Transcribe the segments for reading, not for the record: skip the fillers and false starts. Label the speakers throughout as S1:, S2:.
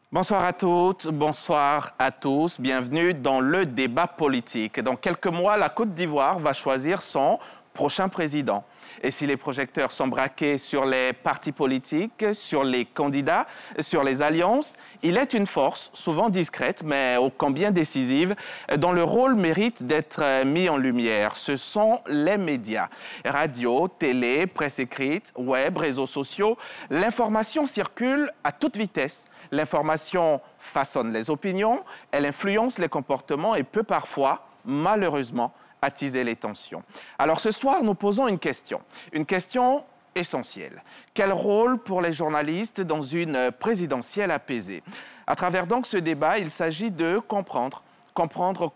S1: Bonsoir à toutes, bonsoir à tous. Bienvenue dans le débat politique. Dans quelques mois, la Côte d'Ivoire va choisir son prochain président. Et si les projecteurs sont braqués sur les partis politiques, sur les candidats, sur les alliances, il est une force, souvent discrète, mais ô combien décisive, dont le rôle mérite d'être mis en lumière. Ce sont les médias. Radio, télé, presse écrite, web, réseaux sociaux. L'information circule à toute vitesse. L'information façonne les opinions, elle influence les comportements et peut parfois, malheureusement, attiser les tensions. Alors ce soir, nous posons une question essentielle. Quel rôle pour les journalistes dans une présidentielle apaisée? À travers donc ce débat, il s'agit de comprendre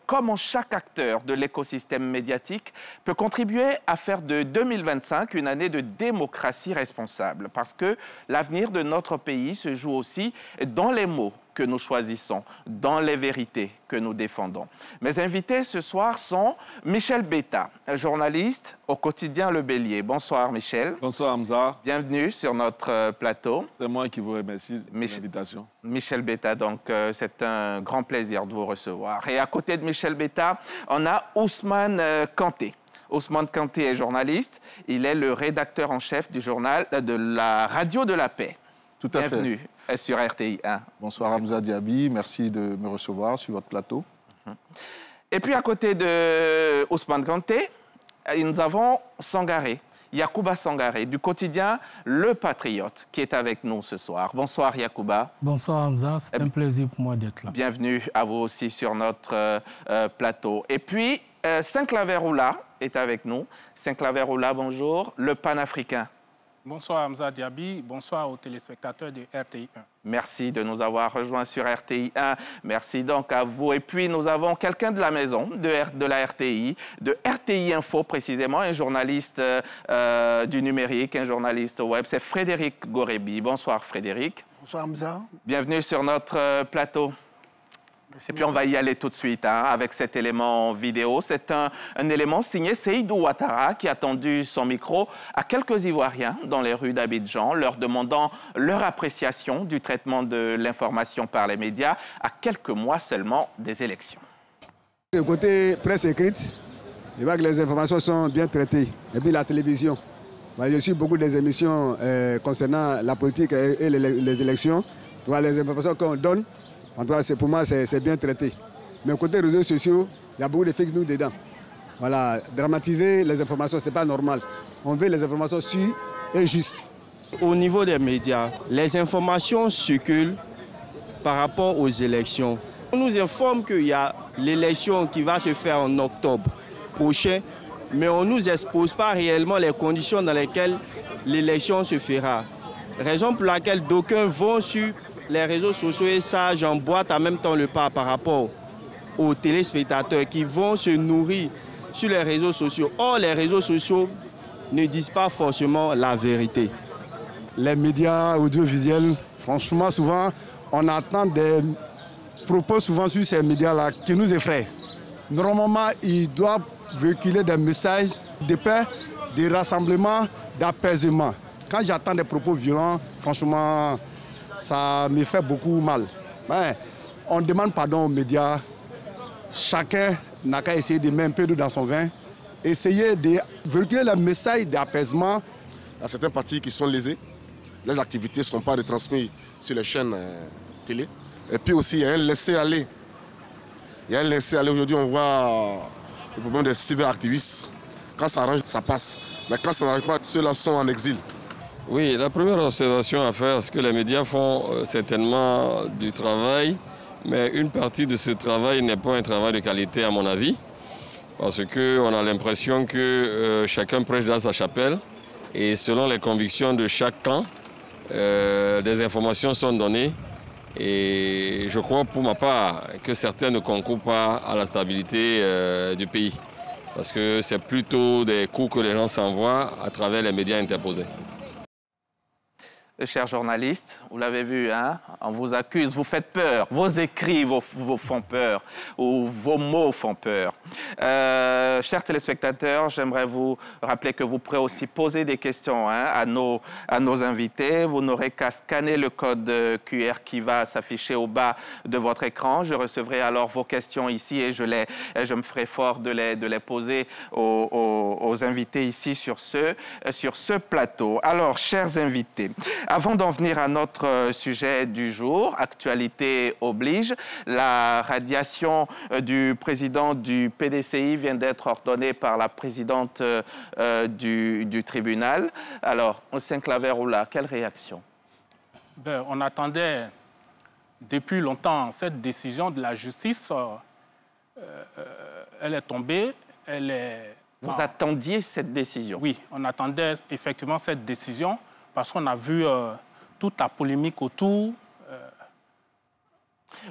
S1: comment chaque acteur de l'écosystème médiatique peut contribuer à faire de 2025 une année de démocratie responsable. Parce que l'avenir de notre pays se joue aussi dans les mots que nous choisissons, dans les vérités que nous défendons. Mes invités ce soir sont Michel Betta, journaliste au quotidien Le Bélier. Bonsoir Michel.
S2: Bonsoir Hamza.
S1: Bienvenue sur notre plateau.
S2: C'est moi qui vous remercie de l'invitation.
S1: Michel Betta, donc c'est un grand plaisir de vous recevoir. Et à côté de Michel Betta, on a Ousmane Kanté. Ousmane Kanté est journaliste. Il est le rédacteur en chef du journal de la Radio de la Paix.
S2: Tout à fait.
S1: Bienvenue sur RTI 1.
S2: Bonsoir Hamza Diaby, merci de me recevoir sur votre plateau.
S1: Et puis à côté de Ousmane Kanté, nous avons Sangaré, Yacouba Sangaré, du quotidien Le Patriote, qui est avec nous ce soir. Bonsoir Yacouba.
S3: Bonsoir Hamza, c'est un plaisir pour moi d'être là.
S1: Bienvenue à vous aussi sur notre plateau. Et puis, Saint-Claver Oula est avec nous. Saint-Claver Oula, bonjour, le panafricain.
S4: Bonsoir Hamza Diaby, bonsoir aux téléspectateurs de RTI 1.
S1: Merci de nous avoir rejoints sur RTI 1. Merci donc à vous. Et puis nous avons quelqu'un de la maison, de la RTI, de RTI Info précisément, un journaliste du numérique, un journaliste web. C'est Frédéric Gorebi. Bonsoir Frédéric.
S5: Bonsoir Hamza.
S1: Bienvenue sur notre plateau. Et puis on va y aller tout de suite avec cet élément vidéo. C'est un élément signé Seydou Ouattara qui a tendu son micro à quelques Ivoiriens dans les rues d'Abidjan, leur demandant leur appréciation du traitement de l'information par les médias à quelques mois seulement des élections.
S5: Du côté presse écrite, je vois que les informations sont bien traitées. Et puis la télévision. Je suis beaucoup des émissions concernant la politique et les élections. Les informations qu'on donne, en tout cas, pour moi, c'est bien traité. Mais côté réseaux sociaux, il y a beaucoup de fake news dedans. Voilà, dramatiser les informations, ce n'est pas normal. On veut les informations sûres et justes.
S6: Au niveau des médias, les informations circulent par rapport aux élections. On nous informe qu'il y a l'élection qui va se faire en octobre prochain, mais on ne nous expose pas réellement les conditions dans lesquelles l'élection se fera. Raison pour laquelle d'aucuns vont sur les réseaux sociaux et ça, j'emboîte en même temps le pas par rapport aux téléspectateurs qui vont se nourrir sur les réseaux sociaux. Or, les réseaux sociaux ne disent pas forcément la vérité.
S7: Les médias audiovisuels, franchement, souvent, on attend des propos souvent sur ces médias-là qui nous effraient. Normalement, ils doivent véhiculer des messages de paix, de rassemblement, d'apaisement. Quand j'attends des propos violents, franchement, ça me fait beaucoup mal. Ouais, on demande pardon aux médias. Chacun n'a qu'à essayer de mettre un peu d'eau dans son vin. Essayer de véhiculer le message d'apaisement.
S8: Il y a certains partis qui sont lésés. Les activités ne sont pas retransmises sur les chaînes télé. Et puis aussi, il y a un laisser-aller. Il y a un laisser-aller. Aujourd'hui, on voit le problème des cyberactivistes. Quand ça arrange, ça passe. Mais quand ça n'arrive pas, ceux-là sont en exil.
S9: Oui, la première observation à faire, c'est que les médias font certainement du travail, mais une partie de ce travail n'est pas un travail de qualité à mon avis, parce qu'on a l'impression que chacun prêche dans sa chapelle, et selon les convictions de chaque camp, des informations sont données, et je crois pour ma part que certains ne concourent pas à la stabilité du pays, parce que c'est plutôt des coups que les gens s'envoient à travers les médias interposés.
S1: chers journalistes, vous l'avez vu, hein, on vous accuse, vous faites peur. Vos écrits vous font peur, ou vos mots font peur. Chers téléspectateurs, j'aimerais vous rappeler que vous pourrez aussi poser des questions hein, à nos invités. Vous n'aurez qu'à scanner le code QR qui va s'afficher au bas de votre écran. Je recevrai alors vos questions ici et je me ferai fort de les poser aux invités ici sur ce plateau. Alors, chers invités, avant d'en venir à notre sujet du jour, actualité oblige, la radiation du président du PDCI vient d'être ordonnée par la présidente du tribunal. Alors, Ousseyn Claver-Oula, quelle réaction?
S4: Ben, on attendait depuis longtemps cette décision de la justice. Elle est tombée,
S1: Vous attendiez cette décision?
S4: Oui, on attendait effectivement cette décision parce qu'on a vu toute la polémique autour.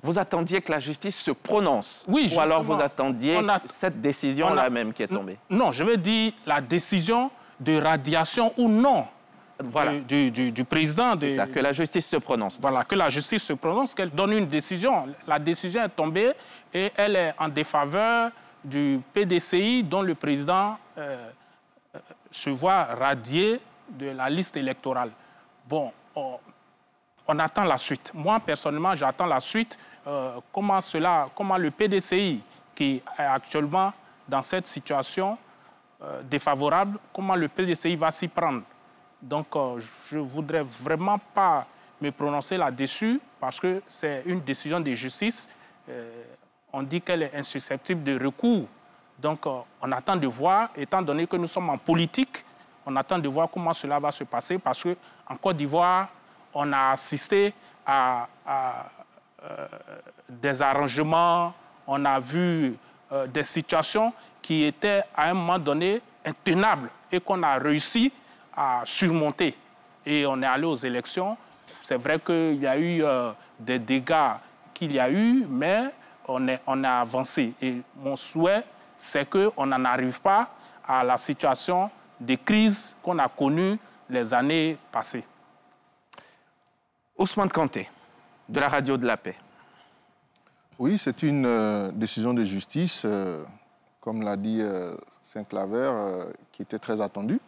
S1: Vous attendiez que la justice se prononce?
S4: Oui,
S1: ou alors vous attendiez cette décision-là même qui est tombée?
S4: Non, je veux dire la décision de radiation ou non
S1: voilà.
S4: du président.
S1: C'est ça, que la justice se prononce.
S4: Voilà, que la justice se prononce, qu'elle donne une décision. La décision est tombée et elle est en défaveur du PDCI dont le président se voit radié de la liste électorale. Bon, on attend la suite. Moi, personnellement, j'attends la suite. Comment le PDCI, qui est actuellement dans cette situation défavorable, comment le PDCI va s'y prendre. Donc, je ne voudrais vraiment pas me prononcer là-dessus parce que c'est une décision de justice. On dit qu'elle est insusceptible de recours. Donc, on attend de voir, étant donné que nous sommes en politique, on attend de voir comment cela va se passer parce qu'en Côte d'Ivoire, on a assisté à des arrangements, on a vu des situations qui étaient à un moment donné intenables et qu'on a réussi à surmonter. Et on est allé aux élections. C'est vrai qu'il y a eu des dégâts qu'il y a eu, mais on a avancé. Et mon souhait, c'est qu'on n'en arrive pas à la situation de crise qu'on a connue les années passées.
S1: Ousmane Kanté, de la Radio de la Paix.
S2: Oui, c'est une décision de justice, comme l'a dit Saint-Claver, qui était très attendue.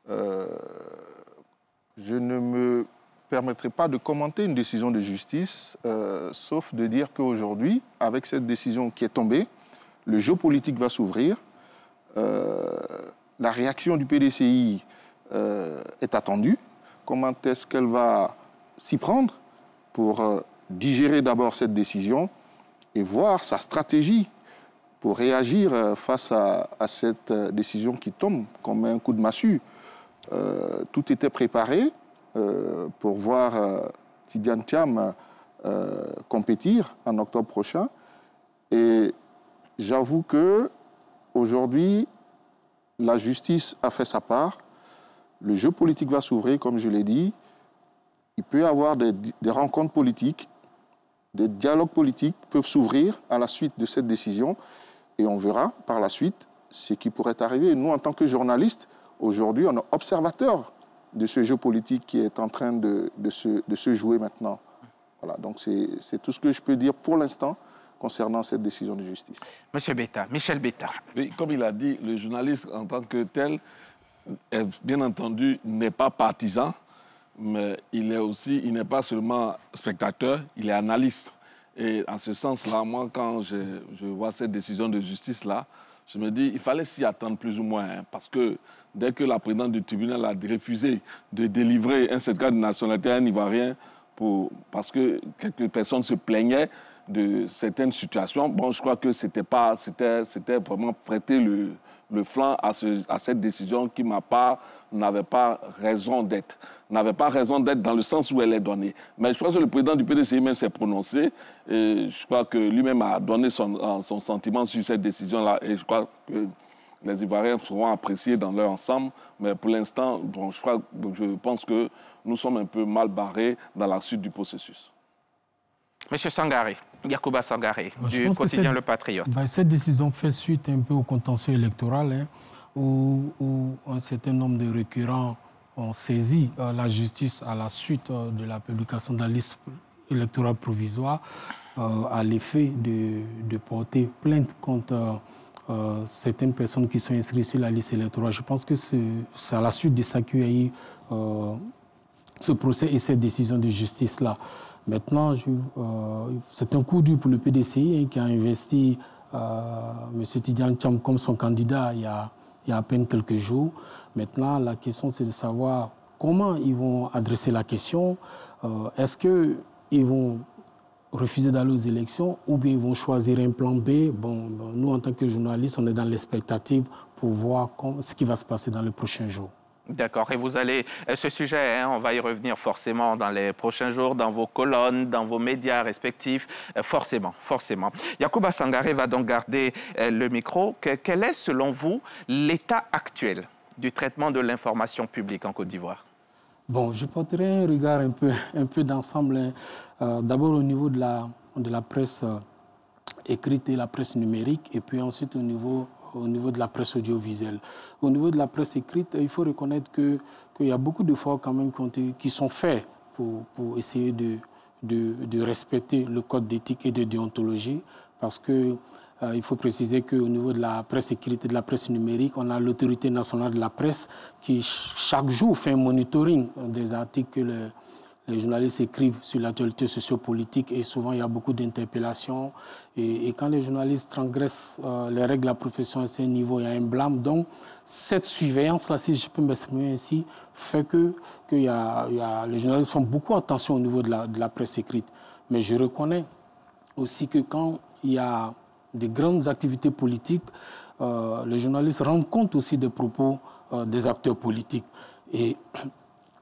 S2: Je ne me permettrai pas de commenter une décision de justice, sauf de dire qu'aujourd'hui, avec cette décision qui est tombée, le jeu politique va s'ouvrir. La réaction du PDCI est attendue. Comment est-ce qu'elle va s'y prendre pour digérer d'abord cette décision et voir sa stratégie pour réagir face à cette décision qui tombe comme un coup de massue. Tout était préparé pour voir Tidiane Thiam compétir en octobre prochain. Et j'avoue qu'aujourd'hui, la justice a fait sa part. Le jeu politique va s'ouvrir, comme je l'ai dit. Il peut y avoir des rencontres politiques, des dialogues politiques peuvent s'ouvrir à la suite de cette décision. Et on verra par la suite ce qui pourrait arriver. Nous, en tant que journalistes, aujourd'hui, on est observateurs de ce jeu politique qui est en train de se jouer maintenant. Voilà, donc c'est tout ce que je peux dire pour l'instant concernant cette décision de justice.
S1: Monsieur Betta, Michel Betta.
S10: Oui, comme il a dit, le journaliste en tant que tel, bien entendu, n'est pas partisan, mais il n'est pas seulement spectateur, il est analyste. Et en ce sens-là, moi, quand je vois cette décision de justice-là, je me dis qu'il fallait s'y attendre plus ou moins, hein, parce que dès que la présidente du tribunal a refusé de délivrer un certificat de nationalité à un Ivoirien, parce que quelques personnes se plaignaient de certaines situations, bon, je crois que c'était vraiment prêter le flanc à cette décision qui, ma part, n'avait pas raison d'être. N'avait pas raison d'être dans le sens où elle est donnée. Mais je crois que le président du PDCI même s'est prononcé et je crois que lui-même a donné son sentiment sur cette décision-là. Et je crois que les Ivoiriens seront appréciés dans leur ensemble. Mais pour l'instant, bon, je pense que nous sommes un peu mal barrés dans la suite du processus. Monsieur
S1: Sangaré, Yacouba Sangaré, du quotidien Le Patriote.
S3: Cette décision fait suite un peu au contentieux électoral, hein, où un certain nombre de récurrents ont saisi la justice à la suite de la publication de la liste électorale provisoire à l'effet de porter plainte contre certaines personnes qui sont inscrites sur la liste électorale. Je pense que c'est à la suite de ça qu'il y a eu ce procès et cette décision de justice-là. Maintenant, c'est un coup dur pour le PDCI qui a investi M. Tidiane Thiam comme son candidat il y a à peine quelques jours. Maintenant, la question, c'est de savoir comment ils vont adresser la question. Est-ce qu'ils vont refuser d'aller aux élections ou bien ils vont choisir un plan B? Bon, nous, en tant que journalistes, on est dans l'expectative pour voir ce qui va se passer dans les prochains jours.
S1: D'accord. Et vous allez... Ce sujet, on va y revenir forcément dans les prochains jours, dans vos colonnes, dans vos médias respectifs. Forcément. Yacouba Sangaré va donc garder le micro. Quel est, selon vous, l'état actuel du traitement de l'information publique en Côte d'Ivoire?
S3: Bon, je porterai un regard un peu d'ensemble. D'abord au niveau de la presse écrite et la presse numérique, et puis ensuite au niveau de la presse audiovisuelle. Au niveau de la presse écrite, il faut reconnaître qu'il y a beaucoup d'efforts quand même qui sont faits pour essayer de respecter le code d'éthique et de déontologie, parce que il faut préciser qu'au niveau de la presse écrite et de la presse numérique, on a l'autorité nationale de la presse qui chaque jour fait un monitoring des articles que les journalistes écrivent sur l'actualité sociopolitique, et souvent il y a beaucoup d'interpellations. Et quand les journalistes transgressent les règles de la profession à ce niveau, il y a un blâme. Donc cette surveillance-là, si je peux m'exprimer ainsi, fait que les journalistes font beaucoup attention au niveau de la presse écrite. Mais je reconnais aussi que quand il y a des grandes activités politiques, les journalistes rendent compte aussi des propos des acteurs politiques.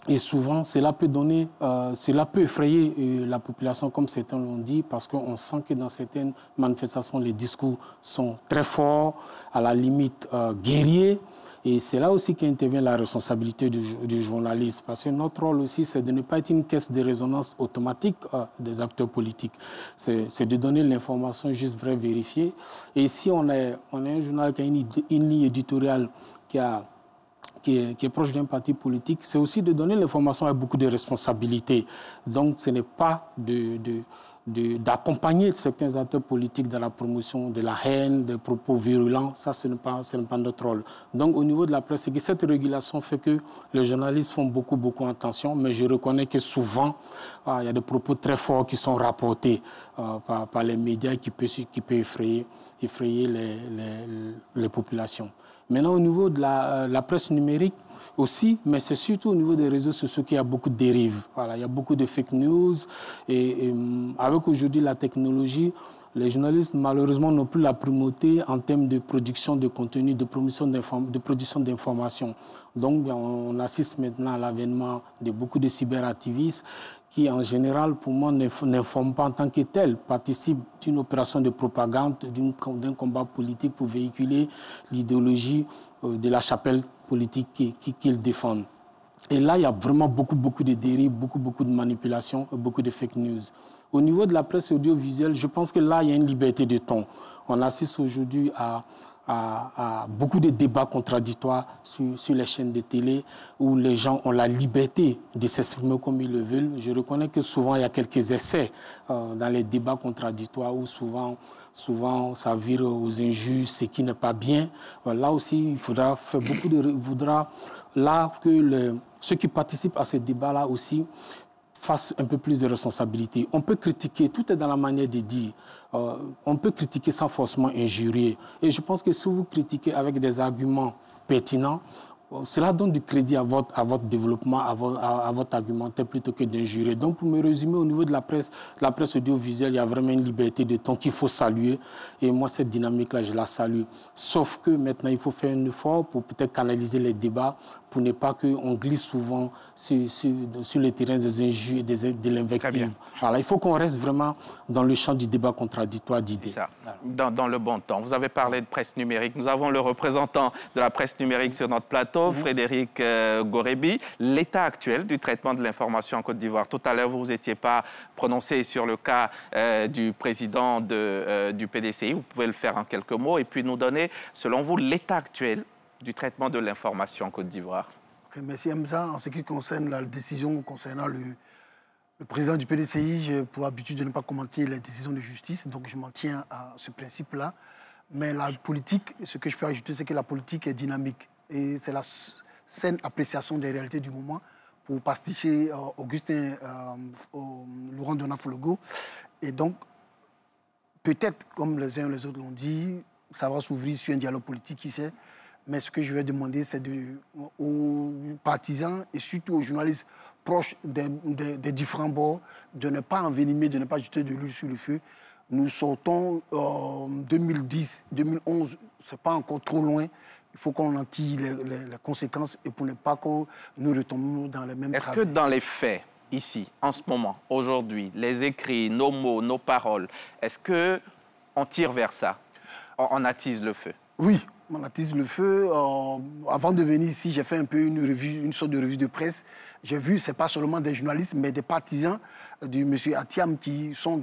S3: Et souvent, cela peut effrayer la population, comme certains l'ont dit, parce qu'on sent que dans certaines manifestations, les discours sont très forts, à la limite guerriers. Et c'est là aussi qu'intervient la responsabilité du journaliste, parce que notre rôle aussi, c'est de ne pas être une caisse de résonance automatique des acteurs politiques. C'est de donner l'information juste vraie, vérifiée. Et ici, on est un journal qui a une ligne éditoriale qui est proche d'un parti politique, c'est aussi de donner l'information avec beaucoup de responsabilités. Donc, ce n'est pas d'accompagner certains acteurs politiques dans la promotion de la haine, des propos virulents. Ça, ce n'est pas notre rôle. Donc, au niveau de la presse, cette régulation fait que les journalistes font beaucoup attention, mais je reconnais que souvent, il y a des propos très forts qui sont rapportés par les médias qui peuvent effrayer les populations. Maintenant, au niveau de la presse numérique aussi, mais c'est surtout au niveau des réseaux sociaux qu'il y a beaucoup de dérives. Voilà, il y a beaucoup de fake news. Et avec aujourd'hui la technologie, les journalistes, malheureusement, n'ont plus la primauté en termes de production de contenu, de production d'informations. Donc, on assiste maintenant à l'avènement de beaucoup de cyberactivistes qui, en général, pour moi, n'informent pas en tant que tels, participent d'une opération de propagande, d'un combat politique pour véhiculer l'idéologie de la chapelle politique qu'ils défendent. Et là, il y a vraiment beaucoup de dérives, beaucoup de manipulations, beaucoup de fake news. Au niveau de la presse audiovisuelle, je pense que là, il y a une liberté de ton. On assiste aujourd'hui à beaucoup de débats contradictoires sur les chaînes de télé où les gens ont la liberté de s'exprimer comme ils le veulent. Je reconnais que souvent, il y a quelques essais dans les débats contradictoires où souvent ça vire aux injures, ce qui n'est pas bien. Là aussi, il faudra faire que ceux qui participent à ces débats-là aussi fassent un peu plus de responsabilité. On peut critiquer, tout est dans la manière de dire. On peut critiquer sans forcément injurier. Et je pense que si vous critiquez avec des arguments pertinents, cela donne du crédit à votre développement, à votre argumentaire, plutôt que d'injurier. Donc, pour me résumer, au niveau de la presse audiovisuelle, il y a vraiment une liberté de ton qu'il faut saluer. Et moi, cette dynamique-là, je la salue. Sauf que maintenant, il faut faire un effort pour peut-être canaliser les débats, pour ne pas qu'on glisse souvent sur les terrains des injures et de l'invective. Voilà, il faut qu'on reste vraiment dans le champ du débat contradictoire d'idées.
S1: Ça, dans le bon temps. Vous avez parlé de presse numérique. Nous avons le représentant de la presse numérique sur notre plateau, Frédéric Gorebi. L'état actuel du traitement de l'information en Côte d'Ivoire. Tout à l'heure, vous n'étiez pas prononcé sur le cas du président du PDCI. Vous pouvez le faire en quelques mots et puis nous donner, selon vous, l'état actuel du traitement de l'information en Côte d'Ivoire.
S11: Okay, merci Hamza. En ce qui concerne la décision concernant le président du PDCI, j'ai pour habitude de ne pas commenter les décisions de justice, donc je m'en tiens à ce principe-là. Mais la politique, ce que je peux ajouter, c'est que la politique est dynamique. Et c'est la saine appréciation des réalités du moment pour pasticher Augustin Laurent Donat-Follogo. Et donc, peut-être, comme les uns et les autres l'ont dit, ça va s'ouvrir sur un dialogue politique, qui sait. Mais ce que je vais demander, c'est aux partisans et surtout aux journalistes proches des différents bords de ne pas envenimer, de ne pas jeter de l'huile sur le feu. Nous sortons en 2010, 2011, ce n'est pas encore trop loin. Il faut qu'on en tire les conséquences et pour ne pas que nous retombions dans les mêmes
S1: travers. Est-ce que dans les faits, ici, en ce moment, aujourd'hui, les écrits, nos mots, nos paroles, est-ce qu'on tire vers ça? On attise le feu?
S11: Oui, on attise le feu. Avant de venir ici, j'ai fait un peu une sorte de revue de presse. J'ai vu, ce n'est pas seulement des journalistes, mais des partisans du monsieur Atiam qui sont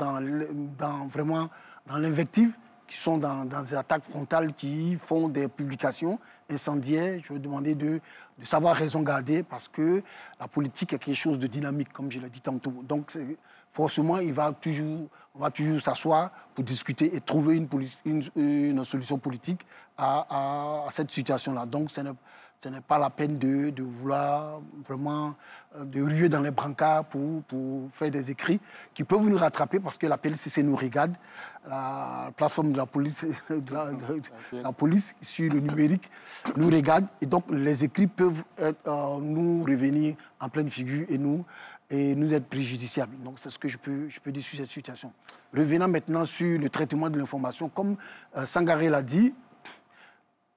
S11: vraiment dans l'invective, qui sont dans des attaques frontales, qui font des publications incendiaires. Je vais demander de savoir raison garder parce que la politique est quelque chose de dynamique, comme je l'ai dit tantôt. Donc, forcément, on va toujours s'asseoir pour discuter et trouver une solution politique à cette situation-là. Donc, ce n'est pas la peine de vouloir vraiment de ruer dans les brancards pour faire des écrits qui peuvent nous rattraper parce que la PLCC nous regarde, la plateforme de la police, la police sur le numérique nous regarde et donc les écrits peuvent nous revenir en pleine figure et nous être préjudiciables. Donc c'est ce que je peux dire sur cette situation. Revenant maintenant sur le traitement de l'information, comme Sangaré l'a dit,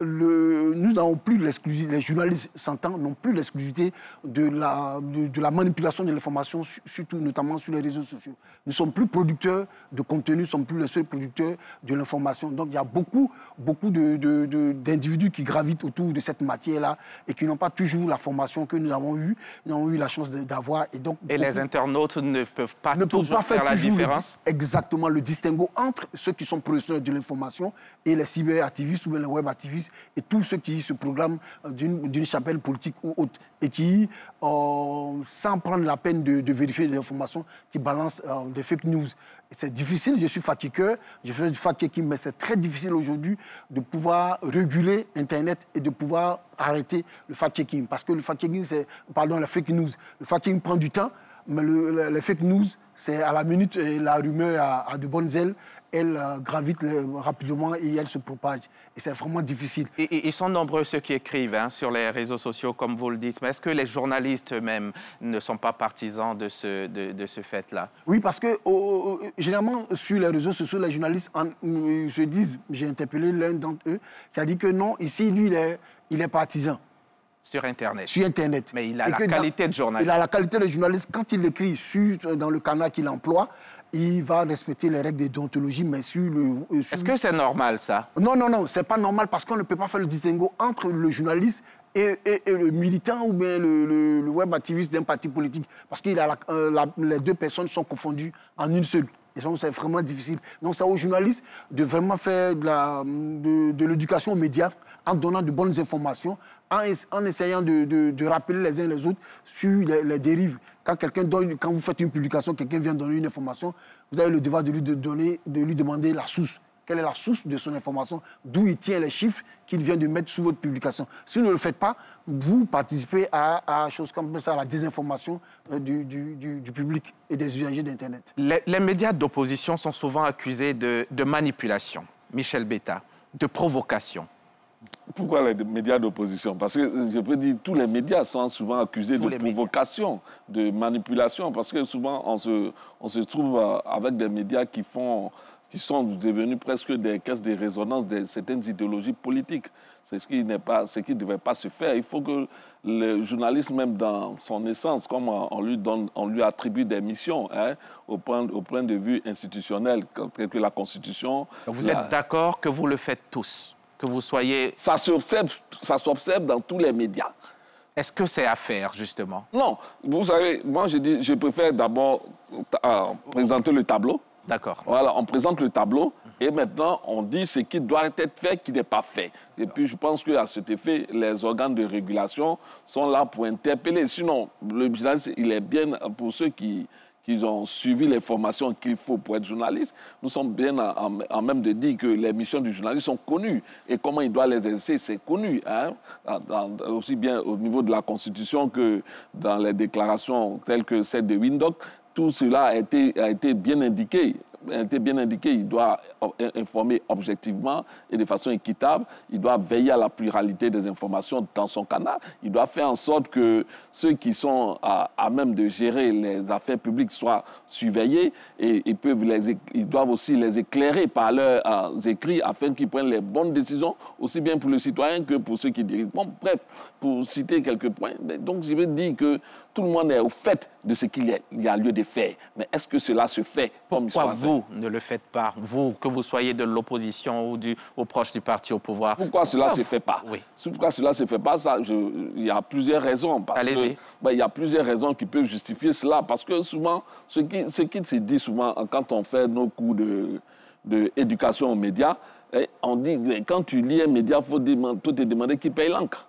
S11: nous n'avons plus l'exclusivité, les journalistes s'entendent, n'ont plus l'exclusivité de la manipulation de l'information, surtout notamment sur les réseaux sociaux. Nous ne sommes plus producteurs de contenu, nous ne sommes plus les seuls producteurs de l'information. Donc il y a beaucoup d'individus qui gravitent autour de cette matière-là et qui n'ont pas toujours la formation que nous avons eue la chance d'avoir. Et
S1: les internautes ne peuvent pas toujours faire la différence?
S11: Exactement, le distinguo entre ceux qui sont professionnels de l'information et les cyberactivistes ou bien les web-activistes et tous ceux qui se programment d'une chapelle politique ou autre et qui, sans prendre la peine de vérifier les informations, qui balancent des fake news. C'est difficile, je suis fact-checker, je fais du fact-checking, mais c'est très difficile aujourd'hui de pouvoir réguler Internet et de pouvoir arrêter le fact-checking. Parce que le fact-checking, la fake news. Le fact-checking prend du temps, mais les fake news, c'est à la minute, et la rumeur a de bonnes ailes, elle gravite rapidement et elle se propage. Et c'est vraiment difficile.
S1: Et ils sont nombreux ceux qui écrivent sur les réseaux sociaux, comme vous le dites. Mais est-ce que les journalistes eux-mêmes ne sont pas partisans de ce fait-là?
S11: Oui, parce que généralement, sur les réseaux sociaux, les journalistes se disent, j'ai interpellé l'un d'entre eux, qui a dit que non, ici, lui, il est partisan.
S1: Sur Internet.
S11: Sur Internet.
S1: Mais il a la qualité de journaliste.
S11: Il a la qualité de journaliste. Quand il écrit dans le canal qu'il emploie, il va respecter les règles de déontologie, mais sur le...
S1: Est-ce que c'est normal, ça?
S11: Non, c'est pas normal parce qu'on ne peut pas faire le distinguo entre le journaliste et le militant ou bien le web activiste d'un parti politique. Parce que les deux personnes sont confondues en une seule. Et donc, c'est vraiment difficile. Donc, c'est aux journalistes de vraiment faire de l'éducation aux médias en donnant de bonnes informations, en essayant de rappeler les uns les autres sur les dérives. Quand vous faites une publication, quelqu'un vient donner une information, vous avez le devoir de lui demander la source. Quelle est la source de son information, d'où il tient les chiffres qu'il vient de mettre sous votre publication. Si vous ne le faites pas, vous participez à choses comme ça, à la désinformation du public et des usagers d'Internet.
S1: Les médias d'opposition sont souvent accusés de manipulation, Michel Betta, de provocation.
S10: Pourquoi les médias d'opposition? Parce que je peux dire tous les médias sont souvent accusés de provocation, de manipulation, parce que souvent on se trouve avec des médias qui sont devenus presque des caisses de résonance de certaines idéologies politiques. C'est ce qui ne devait pas se faire. Il faut que le journaliste, même dans son essence, comme on lui attribue des missions, au point de vue institutionnel, tel que la Constitution.
S1: Vous êtes d'accord que vous le faites tous? Que vous soyez...
S10: Ça s'observe dans tous les médias.
S1: Est-ce que c'est à faire, justement?
S10: Non. Vous savez, moi, je préfère d'abord présenter le tableau.
S1: D'accord.
S10: Voilà, on présente le tableau. Et maintenant, on dit ce qui doit être fait, qui n'est pas fait. Et puis, je pense qu'à cet effet, les organes de régulation sont là pour interpeller. Sinon, le journaliste, il est bien, pour ceux qui ont suivi les formations qu'il faut pour être journaliste, nous sommes bien en même de dire que les missions du journaliste sont connues. Et comment il doit les exercer, c'est connu. Hein? Aussi bien au niveau de la Constitution que dans les déclarations telles que celle de Windhoek, tout cela a été bien indiqué. Il doit informer objectivement et de façon équitable. Il doit veiller à la pluralité des informations dans son canal. Il doit faire en sorte que ceux qui sont à même de gérer les affaires publiques soient surveillés et ils doivent aussi les éclairer par leurs écrits afin qu'ils prennent les bonnes décisions, aussi bien pour le citoyen que pour ceux qui dirigent. Bon, bref, pour citer quelques points. Donc, je veux dire que tout le monde est au fait de ce qu'il y a lieu de faire. Mais est-ce que cela se fait comme il soit fait?
S1: Pourquoi vous ne le faites pas? Vous, que vous soyez de l'opposition ou proche du parti au pouvoir.
S10: Pourquoi cela ne se fait pas?
S1: Oui.
S10: Pourquoi cela ne se fait pas? Il y a plusieurs raisons.
S1: Allez-y.
S10: Il y a plusieurs raisons qui peuvent justifier cela. Parce que souvent, ce qui se dit souvent quand on fait nos cours d'éducation aux médias, on dit que quand tu lis un média, il faut te demander qui paye l'encre.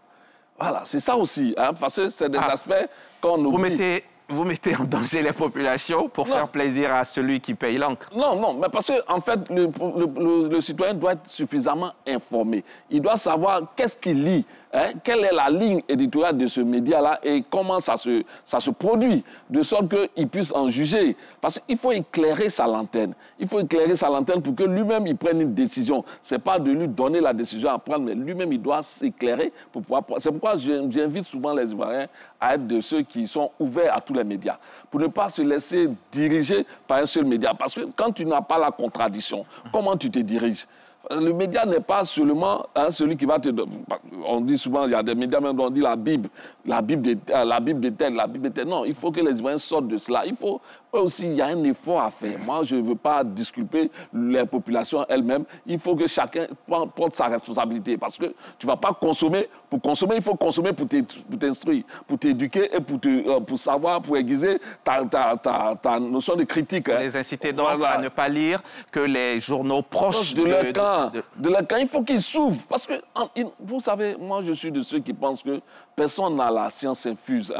S10: Voilà, c'est ça aussi, hein, parce que c'est des aspects qu'on oublie.
S1: Vous mettez en danger les populations pour faire plaisir à celui qui paye l'encre.
S10: Non, mais parce que en fait, le citoyen doit être suffisamment informé. Il doit savoir qu'est-ce qu'il lit, hein, quelle est la ligne éditoriale de ce média-là et comment ça se produit, de sorte qu'il puisse en juger. Parce qu'il faut éclairer sa lanterne. Il faut éclairer sa lanterne pour que lui-même, il prenne une décision. Ce n'est pas de lui donner la décision à prendre, mais lui-même, il doit s'éclairer pour pouvoir prendre. C'est pourquoi j'invite souvent les Ivoiriens à être de ceux qui sont ouverts à tous les médias, pour ne pas se laisser diriger par un seul média. Parce que quand tu n'as pas la contradiction, comment tu te diriges? Le média n'est pas seulement celui qui va te... On dit souvent, il y a des médias même dont on dit la Bible de tel. Non, il faut que les Ivoiriens sortent de cela. Il faut aussi, il y a un effort à faire. Moi, je ne veux pas disculper les populations elles-mêmes. Il faut que chacun prenne sa responsabilité. Parce que tu ne vas pas consommer. Pour consommer, il faut consommer pour t'instruire, pour t'éduquer et pour savoir, pour aiguiser ta notion de critique.
S1: Pour les inciter donc à ne pas lire que les journaux proches
S10: de leur camp. Il faut qu'ils s'ouvrent. Parce que, vous savez, moi, je suis de ceux qui pensent que personne n'a la science infuse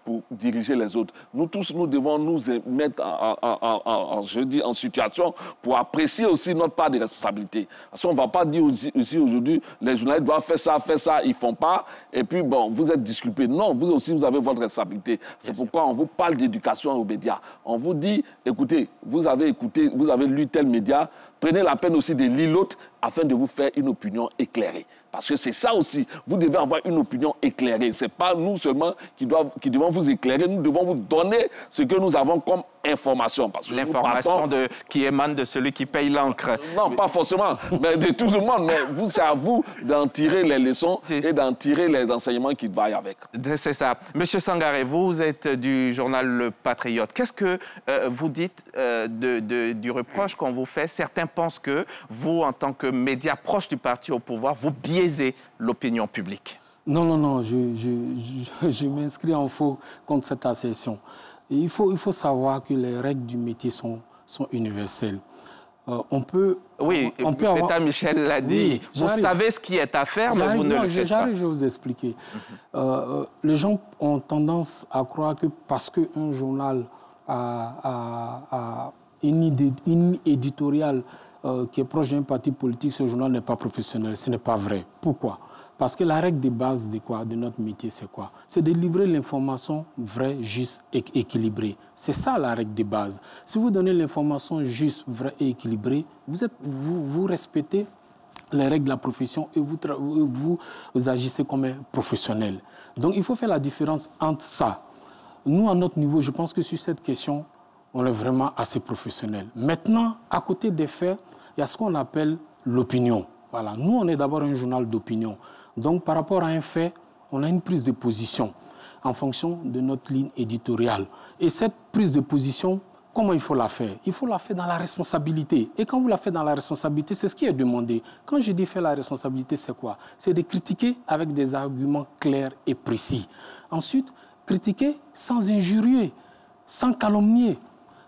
S10: pour diriger les autres. Nous tous, nous devons nous mettre en situation pour apprécier aussi notre part de responsabilité. Parce qu'on ne va pas dire ici aujourd'hui, les journalistes doivent faire ça, ils ne font pas, et puis bon, vous êtes disculpés. Non, vous aussi, vous avez votre responsabilité. C'est pourquoi on vous parle d'éducation aux médias. On vous dit, écoutez, vous avez lu tel média, prenez la peine aussi de lire l'autre afin de vous faire une opinion éclairée. Parce que c'est ça aussi. Vous devez avoir une opinion éclairée. Ce n'est pas nous seulement qui devons vous éclairer. Nous devons vous donner ce que nous avons comme information.
S1: L'information qui émane de celui qui paye l'encre.
S10: Non, pas forcément, mais de tout le monde. Mais c'est à vous d'en tirer les leçons et d'en tirer les enseignements qui vont avec.
S1: C'est ça. Monsieur Sangaré, vous êtes du journal Le Patriote. Qu'est-ce que vous dites du reproche qu'on vous fait? Certains pensent que vous, en tant que média proche du parti au pouvoir, vous biaisez l'opinion publique.
S3: Non, je m'inscris en faux contre cette assertion. Et il faut savoir que les règles du métier sont universelles. On peut
S1: avoir... Michel l'a dit. Oui, vous savez ce qui est à faire, mais vous ne le faites pas.
S3: Je vais vous expliquer. Les gens ont tendance à croire que parce qu'un journal a une éditoriale qui est proche d'un parti politique, ce journal n'est pas professionnel. Ce n'est pas vrai. Pourquoi? Parce que la règle de base de notre métier, c'est quoi? C'est de livrer l'information vraie, juste et équilibrée. C'est ça la règle de base. Si vous donnez l'information juste, vraie et équilibrée, vous respectez les règles de la profession et vous agissez comme un professionnel. Donc il faut faire la différence entre ça. Nous, à notre niveau, je pense que sur cette question, on est vraiment assez professionnel. Maintenant, à côté des faits, il y a ce qu'on appelle l'opinion. Voilà. Nous, on est d'abord un journal d'opinion. Donc, par rapport à un fait, on a une prise de position en fonction de notre ligne éditoriale. Et cette prise de position, comment il faut la faire? Il faut la faire dans la responsabilité. Et quand vous la faites dans la responsabilité, c'est ce qui est demandé. Quand je dis faire la responsabilité, c'est quoi? C'est de critiquer avec des arguments clairs et précis. Ensuite, critiquer sans injurier, sans calomnier.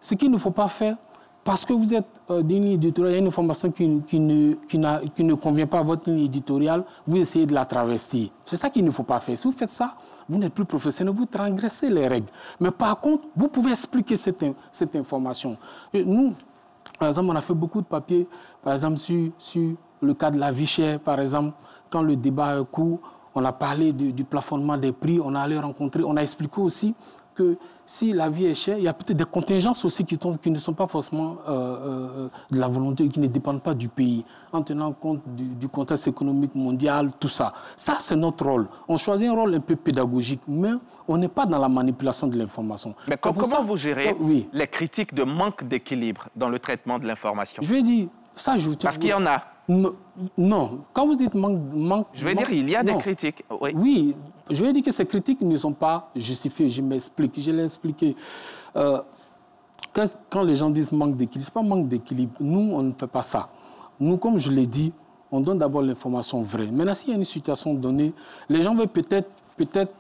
S3: Ce qu'il ne faut pas faire parce que vous êtes d'une ligne éditoriale, il y a une information qui ne convient pas à votre ligne éditoriale, vous essayez de la travestir. C'est ça qu'il ne faut pas faire. Si vous faites ça, vous n'êtes plus professionnel, vous transgressez les règles. Mais par contre, vous pouvez expliquer cette information. Et nous, par exemple, on a fait beaucoup de papiers, par exemple, sur le cas de la vie chère, par exemple, quand le débat est court, on a parlé du plafonnement des prix, on a allé rencontrer, on a expliqué aussi que si la vie est chère, il y a peut-être des contingences aussi qui ne sont pas forcément de la volonté, qui ne dépendent pas du pays, en tenant compte du contexte économique mondial, tout ça. Ça, c'est notre rôle. On choisit un rôle un peu pédagogique, mais on n'est pas dans la manipulation de l'information.
S1: Mais comment vous gérez les critiques de manque d'équilibre dans le traitement de l'information?
S3: Je vais dire, ça, je vous tiens...
S1: Parce qu'il y en a.
S3: Non. Quand vous dites manque...
S1: Je veux dire, il y a des critiques.
S3: Oui, je vais dire que ces critiques ne sont pas justifiées. Je m'explique, je l'ai expliqué. Quand les gens disent manque d'équilibre, ce n'est pas manque d'équilibre. Nous, on ne fait pas ça. Nous, comme je l'ai dit, on donne d'abord l'information vraie. Maintenant, s'il y a une situation donnée, les gens veulent peut-être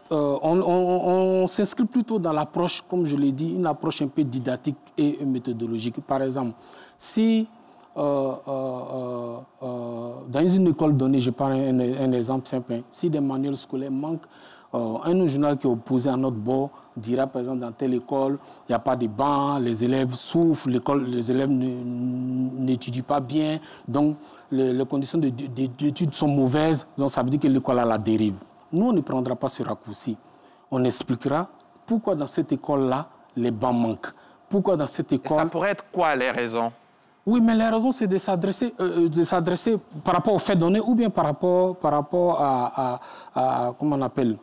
S3: on s'inscrit plutôt dans l'approche, comme je l'ai dit, une approche un peu didactique et méthodologique. Par exemple, si... dans une école donnée, je prends un exemple simple, si des manuels scolaires manquent, un journal qui est opposé à notre bord dira par exemple dans telle école, il n'y a pas de bancs, les élèves souffrent, les élèves n'étudient pas bien, donc les conditions d'études sont mauvaises, donc ça veut dire que l'école a la dérive. Nous, on ne prendra pas ce raccourci. On expliquera pourquoi dans cette école-là, les bancs manquent. Pourquoi dans cette école...
S1: Et ça pourrait être quoi les raisons?
S3: Oui, mais la raison, c'est de s'adresser par rapport aux faits donnés ou bien par rapport à comment on appelle?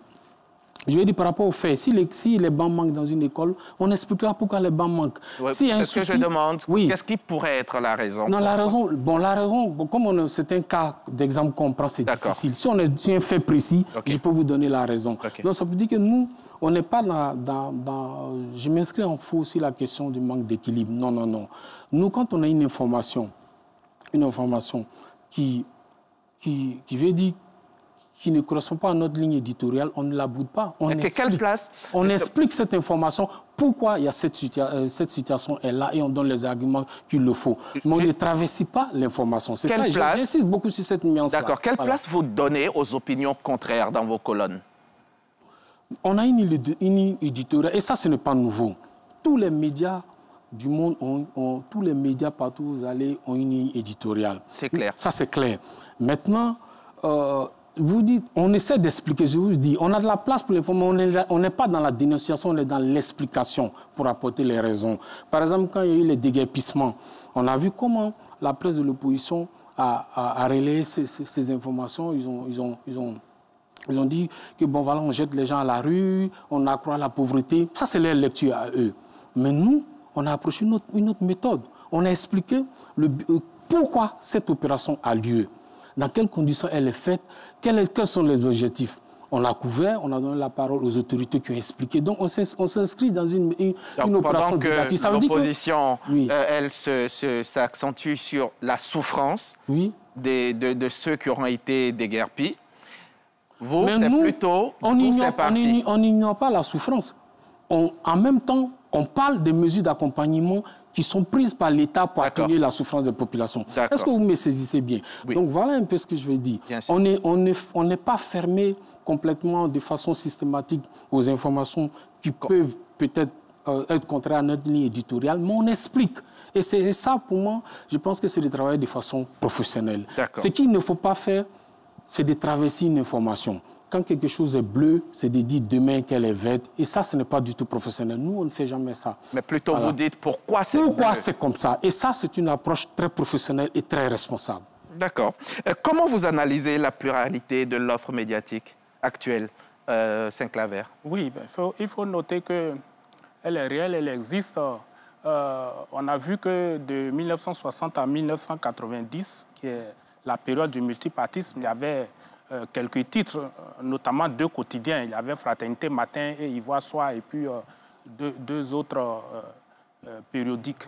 S3: Je vais dire par rapport aux faits. Si les bancs manquent dans une école, on expliquera pourquoi les bancs manquent.
S1: Oui, c'est ce que je demande. Oui. Qu'est-ce qui pourrait être la raison?
S3: Non, la raison, comme c'est un cas d'exemple qu'on prend, c'est difficile. Si on est sur un fait précis, je peux vous donner la raison. Donc, ça veut dire que nous, on n'est pas dans... Je m'inscris en faux sur la question du manque d'équilibre. Non, non, non. Nous, quand on a une information qui veut dire qui ne correspond pas à notre ligne éditoriale, on ne la boude pas. On explique cette information, pourquoi il y a cette situation est là et on donne les arguments qu'il le faut. Mais on ne travestit pas l'information. C'est ça, j'insiste beaucoup sur cette nuance-là.
S1: D'accord. Quelle place vous donnez aux opinions contraires dans vos colonnes?
S3: On a une ligne éditoriale, et ça, ce n'est pas nouveau. Tous les médias du monde, tous les médias partout où vous allez, ont une ligne éditoriale.
S1: C'est clair.
S3: Ça, c'est clair. Maintenant, vous dites, on essaie d'expliquer, je vous dis, on a de la place pour l'information, on n'est pas dans la dénonciation, on est dans l'explication pour apporter les raisons. Par exemple, quand il y a eu les déguerpissements, on a vu comment la presse de l'opposition a relayé ces informations. Ils ont dit que, bon, voilà, on jette les gens à la rue, on accroît la pauvreté. Ça, c'est leur lecture à eux. Mais nous, on a approché une autre méthode. On a expliqué pourquoi cette opération a lieu, dans quelles conditions elle est faite, quels sont les objectifs. On a couvert, on a donné la parole aux autorités qui ont expliqué. Donc, on s'inscrit dans une opération didactique.
S1: Pendant que l'opposition, elle s'accentue sur la souffrance de ceux qui auront été déguerpis, vous, c'est plutôt...
S3: On n'ignore pas la souffrance. En même temps, on parle des mesures d'accompagnement qui sont prises par l'État pour atténuer la souffrance des populations. Est-ce que vous me saisissez bien? Donc voilà un peu ce que je veux dire. On n'est pas fermé complètement de façon systématique aux informations qui peuvent peut-être être contraires à notre ligne éditoriale, mais on explique. Et c'est ça, pour moi, je pense que c'est de travailler de façon professionnelle. Ce qu'il ne faut pas faire, c'est de traverser une information. Quand quelque chose est bleu, c'est de dire demain qu'elle est verte. Et ça, ce n'est pas du tout professionnel. Nous, on ne fait jamais ça.
S1: Mais plutôt, vous dites pourquoi c'est bleu.
S3: Pourquoi c'est comme ça. Et ça, c'est une approche très professionnelle et très responsable.
S1: D'accord. Comment vous analysez la pluralité de l'offre médiatique actuelle, Saint-Claver?
S4: Oui, il faut noter qu'elle est réelle, elle existe. On a vu que de 1960 à 1990, qui est la période du multipartisme, il y avait quelques titres, notamment 2 quotidiens. Il y avait Fraternité Matin et Ivoire Soir, et puis deux autres périodiques.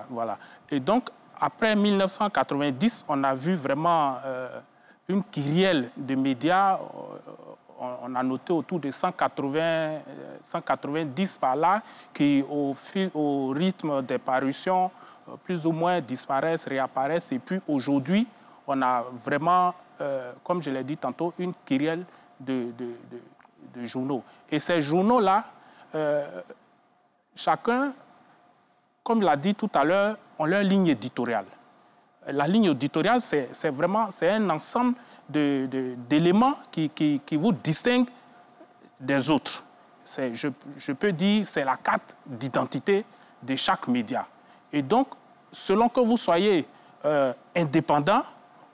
S4: Voilà. Et donc, après 1990, on a vu vraiment une kyrielle de médias. On a noté autour de 190 par là, qui, au rythme des parutions, plus ou moins disparaissent, réapparaissent. Et puis aujourd'hui, on a vraiment, comme je l'ai dit tantôt, une kyrielle de journaux. Et ces journaux-là, chacun, comme l'a dit tout à l'heure, ont leur ligne éditoriale. La ligne éditoriale, c'est un ensemble d'éléments qui vous distinguent des autres. Je peux dire c'est la carte d'identité de chaque média. Et donc, selon que vous soyez indépendant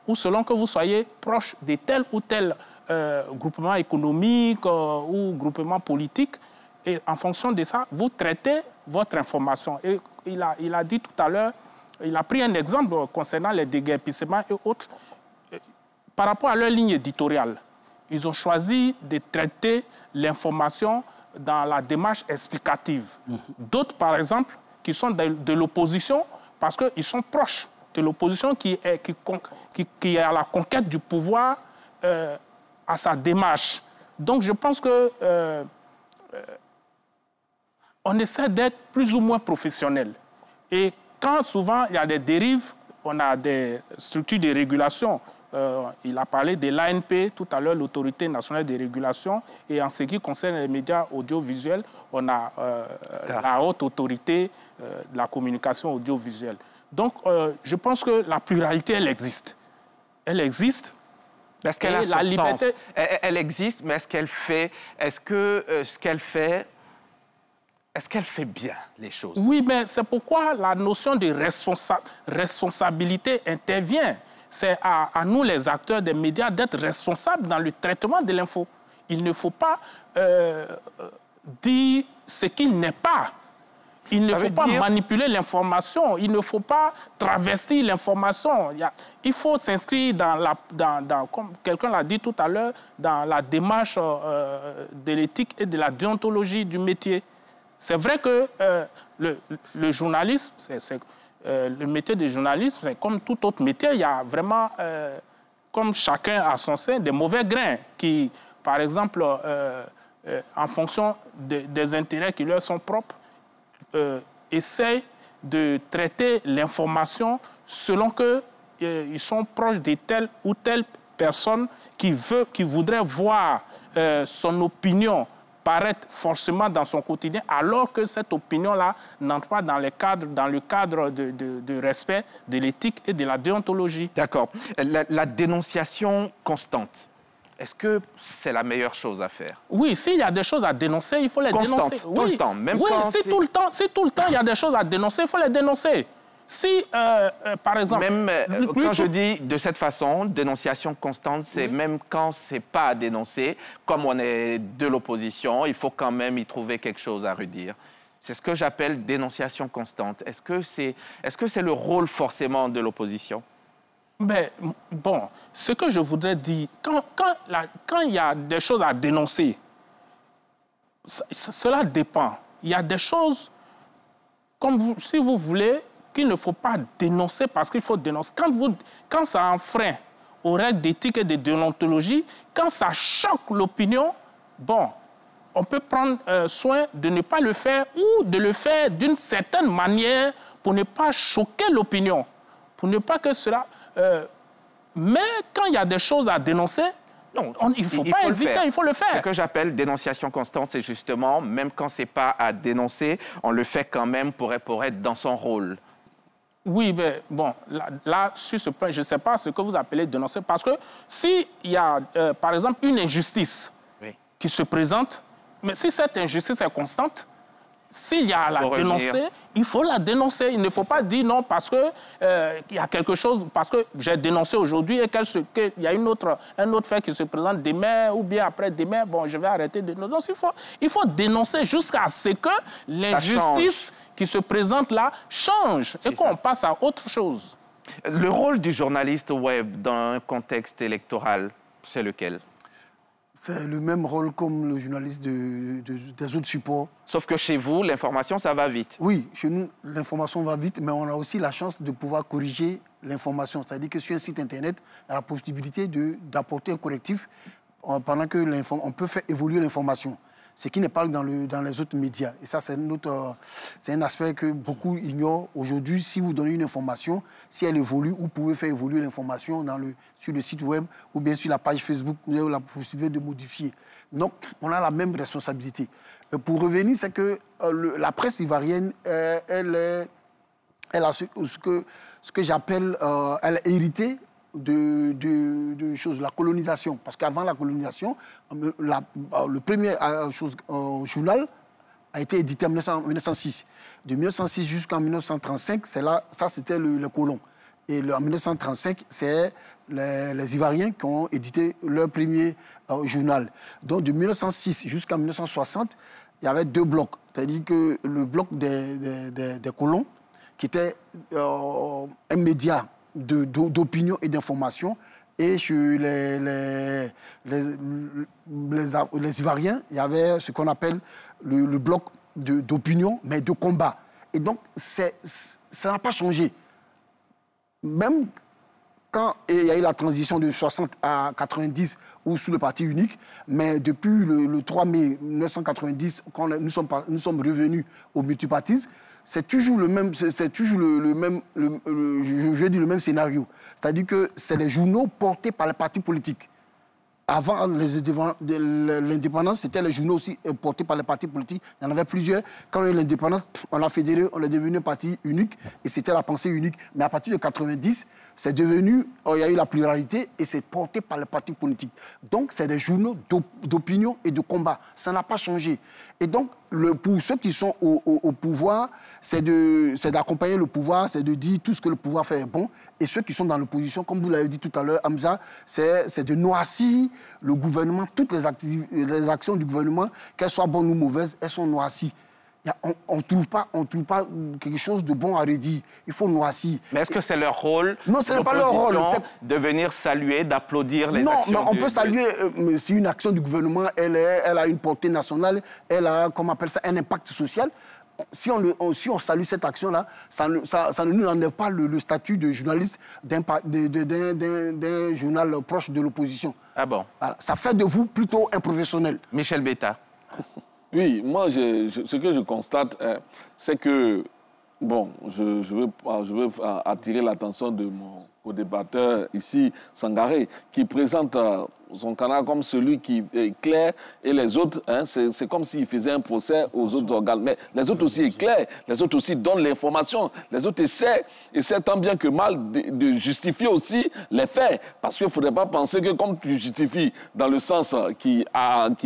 S4: ou selon que vous soyez proche de tel ou tel groupement économique ou groupement politique, et en fonction de ça, vous traitez votre information. Et il a dit tout à l'heure, il a pris un exemple concernant les déguerpissements et autres. Par rapport à leur ligne éditoriale, ils ont choisi de traiter l'information dans la démarche explicative. D'autres, par exemple, qui sont de l'opposition, parce qu'ils sont proches de l'opposition qui est à la conquête du pouvoir à sa démarche. Donc, je pense que on essaie d'être plus ou moins professionnel. Et quand souvent il y a des dérives, on a des structures de régulation. Il a parlé de l'ANP tout à l'heure, l'Autorité nationale de régulation. Et en ce qui concerne les médias audiovisuels, on a la haute autorité de la communication audiovisuelle. Donc, je pense que la pluralité, elle existe. Elle existe.
S1: Est-ce qu'elle a son sens? Elle existe, mais est-ce qu'elle fait... Est-ce que ce qu'elle fait... Est-ce qu'elle fait bien les choses?
S4: Oui, mais c'est pourquoi la notion de responsabilité intervient. C'est à nous, les acteurs des médias, d'être responsables dans le traitement de l'info. Il ne faut pas dire ce qu'il n'est pas. Il ne faut pas manipuler l'information. Il ne faut pas travestir l'information. Il faut s'inscrire comme quelqu'un l'a dit tout à l'heure, dans la démarche de l'éthique et de la déontologie du métier. C'est vrai que le journalisme, le métier de journaliste, c'est comme tout autre métier, il y a vraiment, comme chacun a son sein, des mauvais grains qui, par exemple, en fonction des intérêts qui leur sont propres, essayent de traiter l'information selon qu'ils sont proches de telle ou telle personne qui voudrait voir son opinion paraître forcément dans son quotidien, alors que cette opinion-là n'entre pas dans le cadre de respect de l'éthique et de la déontologie.
S1: D'accord. La dénonciation constante, est-ce que c'est la meilleure chose à faire?
S4: Oui, s'il y a des choses à dénoncer, il faut les dénoncer.
S1: Tout le temps, même quand
S4: si tout le temps il y a des choses à dénoncer, il faut les dénoncer. Si, par exemple...
S1: Même quand je dis de cette façon, dénonciation constante, c'est même quand ce n'est pas à dénoncer, comme on est de l'opposition, il faut quand même y trouver quelque chose à redire. C'est ce que j'appelle dénonciation constante. Est-ce que c'est le rôle forcément de l'opposition?
S4: Ben, bon, ce que je voudrais dire, quand il y a des choses à dénoncer, cela dépend. Il y a des choses, si vous voulez, qu'il ne faut pas dénoncer parce qu'il faut dénoncer. Quand ça enfreint aux règles d'éthique et de déontologie, quand ça choque l'opinion, bon, on peut prendre soin de ne pas le faire ou de le faire d'une certaine manière pour ne pas choquer l'opinion, pour ne pas que cela... mais quand il y a des choses à dénoncer, non, il ne faut pas hésiter, il faut le faire.
S1: Ce que j'appelle dénonciation constante, c'est justement, même quand ce n'est pas à dénoncer, on le fait quand même pour être dans son rôle.
S4: Oui, mais bon, là, sur ce point, je ne sais pas ce que vous appelez dénoncer, parce que s'il y a, par exemple, une injustice qui se présente, mais si cette injustice est constante, s'il y a à la dénoncer, il faut la dénoncer. Il ne faut pas dire non parce qu'il y a quelque chose, parce que j'ai dénoncé aujourd'hui et qu'il y a un autre fait qui se présente demain ou bien après-demain, bon, je vais arrêter de dénoncer. Il faut dénoncer jusqu'à ce que l'injustice qui se présente là change et qu'on passe à autre chose.
S1: Le rôle du journaliste web dans un contexte électoral, c'est lequel?
S11: C'est le même rôle comme le journaliste des autres supports.
S1: Sauf que chez vous, l'information, ça va vite.
S11: Oui, chez nous, l'information va vite, mais on a aussi la chance de pouvoir corriger l'information. C'est-à-dire que sur un site Internet, on a la possibilité d'apporter un correctif pendant que on peut faire évoluer l'information. ce qui n'est pas dans les autres médias. Et ça, c'est un aspect que beaucoup ignorent. Aujourd'hui, si vous donnez une information, si elle évolue, vous pouvez faire évoluer l'information sur le site web ou bien sur la page Facebook, vous avez la possibilité de modifier. Donc, on a la même responsabilité. Pour revenir, c'est que la presse ivoirienne, elle a ce que j'appelle, elle a hérité de choses, la colonisation. Parce qu'avant la colonisation, le premier journal a été édité en 1906. De 1906 jusqu'en 1935, ça c'était le colon. Et en 1935, c'est les Ivoiriens qui ont édité leur premier journal. Donc de 1906 jusqu'en 1960, il y avait 2 blocs. C'est-à-dire que le bloc des colons, qui était un média d'opinion et d'information, et sur les Ivoiriens, il y avait ce qu'on appelle le bloc d'opinion, mais de combat. Et donc, ça n'a pas changé. Même quand il y a eu la transition de 60 à 90, ou sous le parti unique, mais depuis le 3 mai 1990, quand nous sommes revenus au multipartisme, c'est toujours le même, le même scénario. C'est-à-dire que c'est les journaux portés par les partis politiques. Avant l'indépendance, c'était les journaux aussi portés par les partis politiques. Il y en avait plusieurs. Quand on a eu l'indépendance, on a fédéré, on est devenu un parti unique, et c'était la pensée unique. Mais à partir de 90, c'est devenu, il y a eu la pluralité, et c'est porté par les partis politiques. Donc, c'est des journaux d'opinion et de combat. Ça n'a pas changé. Et donc, pour ceux qui sont au pouvoir, c'est d'accompagner le pouvoir, c'est de dire tout ce que le pouvoir fait est bon. Et ceux qui sont dans l'opposition, comme vous l'avez dit tout à l'heure, Hamza, c'est de noircir le gouvernement. Toutes les actions du gouvernement, qu'elles soient bonnes ou mauvaises, elles sont noircies. On ne trouve pas quelque chose de bon à redire. Il faut noircir.
S1: Mais est-ce que c'est leur rôle?
S11: Non, ce n'est pas leur rôle.
S1: De venir saluer, d'applaudir les actions.
S11: Non, mais on peut saluer si une action du gouvernement, elle a une portée nationale, elle a, comment on appelle ça, un impact social. Si on salue cette action-là, ça ne nous enlève pas le statut de journaliste d'un journal proche de l'opposition.
S1: Ah bon?
S11: Voilà. Ça fait de vous plutôt un professionnel.
S1: Michel Betta.
S10: Oui, moi, ce que je constate, c'est que, bon, je veux attirer l'attention de mon co-débatteur ici, Sangaré, qui présente son canal comme celui qui éclaire, et les autres, c'est comme s'il faisait un procès aux autres organes. Mais les autres aussi éclairent, les autres aussi donnent l'information, les autres essaient tant bien que mal de justifier aussi les faits. Parce qu'il ne faudrait pas penser que comme tu justifies dans le sens qui arrange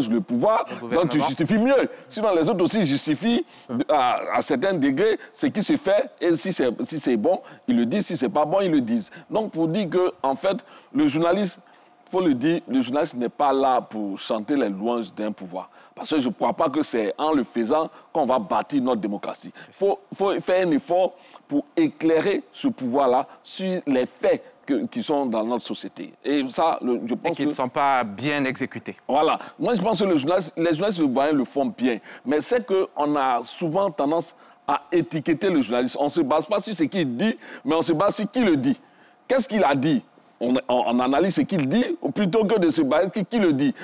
S10: le pouvoir, donc tu justifies mieux. Sinon, les autres aussi justifient à certains degrés ce qui se fait, et si c'est bon, ils le disent, si c'est pas bon, ils le disent. Donc, pour dire que, en fait, le journaliste, il faut le dire, le journaliste n'est pas là pour chanter les louanges d'un pouvoir. Parce que je ne crois pas que c'est en le faisant qu'on va bâtir notre démocratie. Il faut faire un effort pour éclairer ce pouvoir-là sur les faits qui sont dans notre société. Et ça, je pense
S1: qui ne sont pas bien exécutés.
S10: Voilà. Moi, je pense que les journalistes le font bien. Mais c'est qu'on a souvent tendance à étiqueter le journaliste. On ne se base pas sur ce qu'il dit, mais on se base sur qui le dit. Qu'est-ce qu'il a dit? On analyse ce qu'il dit, plutôt que de se baser sur qui le dit.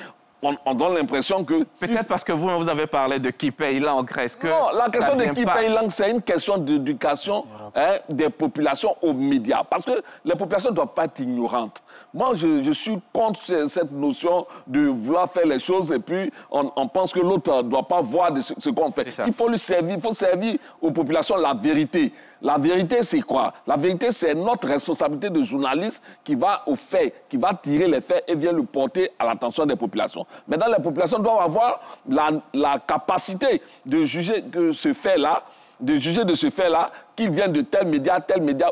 S10: On donne l'impression que...
S1: Peut-être parce que vous avez parlé de qui paye langue.
S10: Non, la question de qui paye langue, c'est une question d'éducation des populations aux médias. Parce que les populations ne doivent pas être ignorantes. Moi, je suis contre cette notion de vouloir faire les choses et puis on pense que l'autre ne doit pas voir de ce qu'on fait. Il faut lui servir, il faut servir aux populations la vérité. La vérité, c'est quoi? La vérité, c'est notre responsabilité de journaliste qui va aux faits, qui va tirer les faits et vient le porter à l'attention des populations. Maintenant, les populations doivent avoir la capacité de juger de ce fait-là, qu'il vienne de tel média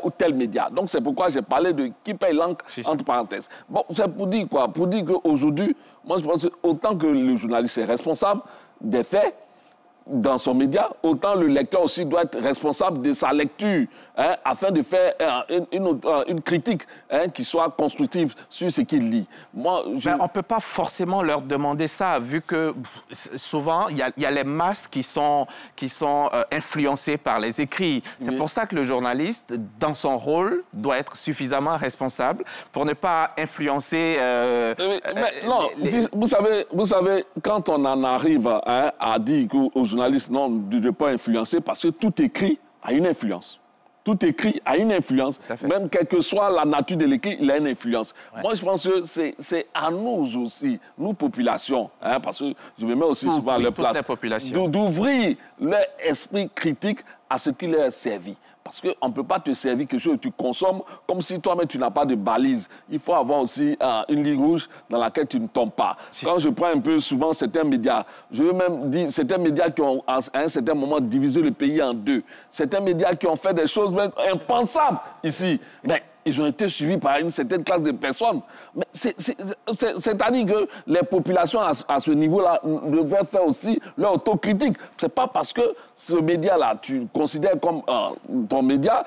S10: ou tel média. Donc, c'est pourquoi j'ai parlé de qui paye l'encre, entre parenthèses. Bon, c'est pour dire quoi? Pour dire qu'aujourd'hui, moi, je pense que autant que le journaliste est responsable des faits, dans son média, autant le lecteur aussi doit être responsable de sa lecture, hein, afin de faire une critique, hein, qui soit constructive sur ce qu'il lit. Moi,
S1: on ne peut pas forcément leur demander ça, vu que souvent, il y a les masses qui sont influencées par les écrits. C'est pour ça que le journaliste, dans son rôle, doit être suffisamment responsable pour ne pas influencer...
S10: vous savez, quand on en arrive, hein, à dire aux journalistes non, de ne pas influencer, parce que tout écrit a une influence. Tout écrit a une influence. Même quelle que soit la nature de l'écrit, il a une influence. Ouais. Moi, je pense que c'est à nous aussi, nous, populations, hein, parce que je me mets aussi souvent à leur place, d'ouvrir leur esprit critique à ce qui leur est servi. Parce qu'on ne peut pas te servir quelque chose que tu consommes comme si toi-même tu n'as pas de balise. Il faut avoir aussi une ligne rouge dans laquelle tu ne tombes pas. Quand je prends un peu souvent certains médias, je veux même dire certains médias qui ont à un certain moment divisé le pays en deux. Certains médias qui ont fait des choses même impensables ici. Mais ils ont été suivis par une certaine classe de personnes. Mais c'est-à-dire que les populations à ce niveau-là devraient faire aussi leur autocritique. C'est pas parce que ce média-là, tu considères comme ton média,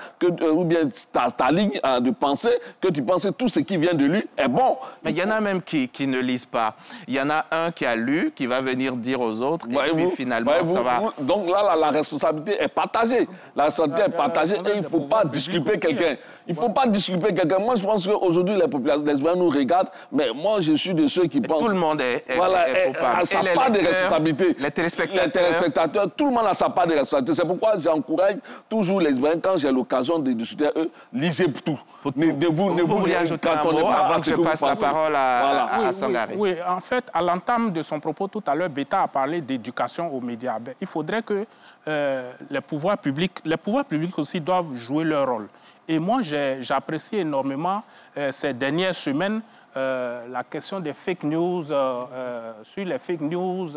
S10: ou bien ta ligne de pensée, que tu penses que tout ce qui vient de lui est bon.
S1: Mais il y en a même qui ne lisent pas. Il y en a un qui a lu, qui va venir dire aux autres, et puis finalement, ça va...
S10: Donc là, la responsabilité est partagée. La responsabilité est partagée et il ne faut pas disculper quelqu'un. Il ne faut pas disculper quelqu'un. Moi, je pense qu'aujourd'hui, les populations, les gens nous regardent, mais moi, je suis de ceux qui pensent...
S1: Tout le monde est
S10: a sa part de responsabilité.
S1: Les téléspectateurs,
S10: tout le monde a sa part de responsabilité. C'est pourquoi j'encourage toujours les gens, quand j'ai l'occasion de discuter à eux, lisez tout. Ne vous
S1: ajouter un mot avant que je passe la parole à Sangaré.
S4: Oui, en fait, à l'entame de son propos tout à l'heure, Beta a parlé d'éducation aux médias. Il faudrait que les pouvoirs publics aussi doivent jouer leur rôle. Et moi, j'apprécie énormément ces dernières semaines la question des fake news, sur les fake news,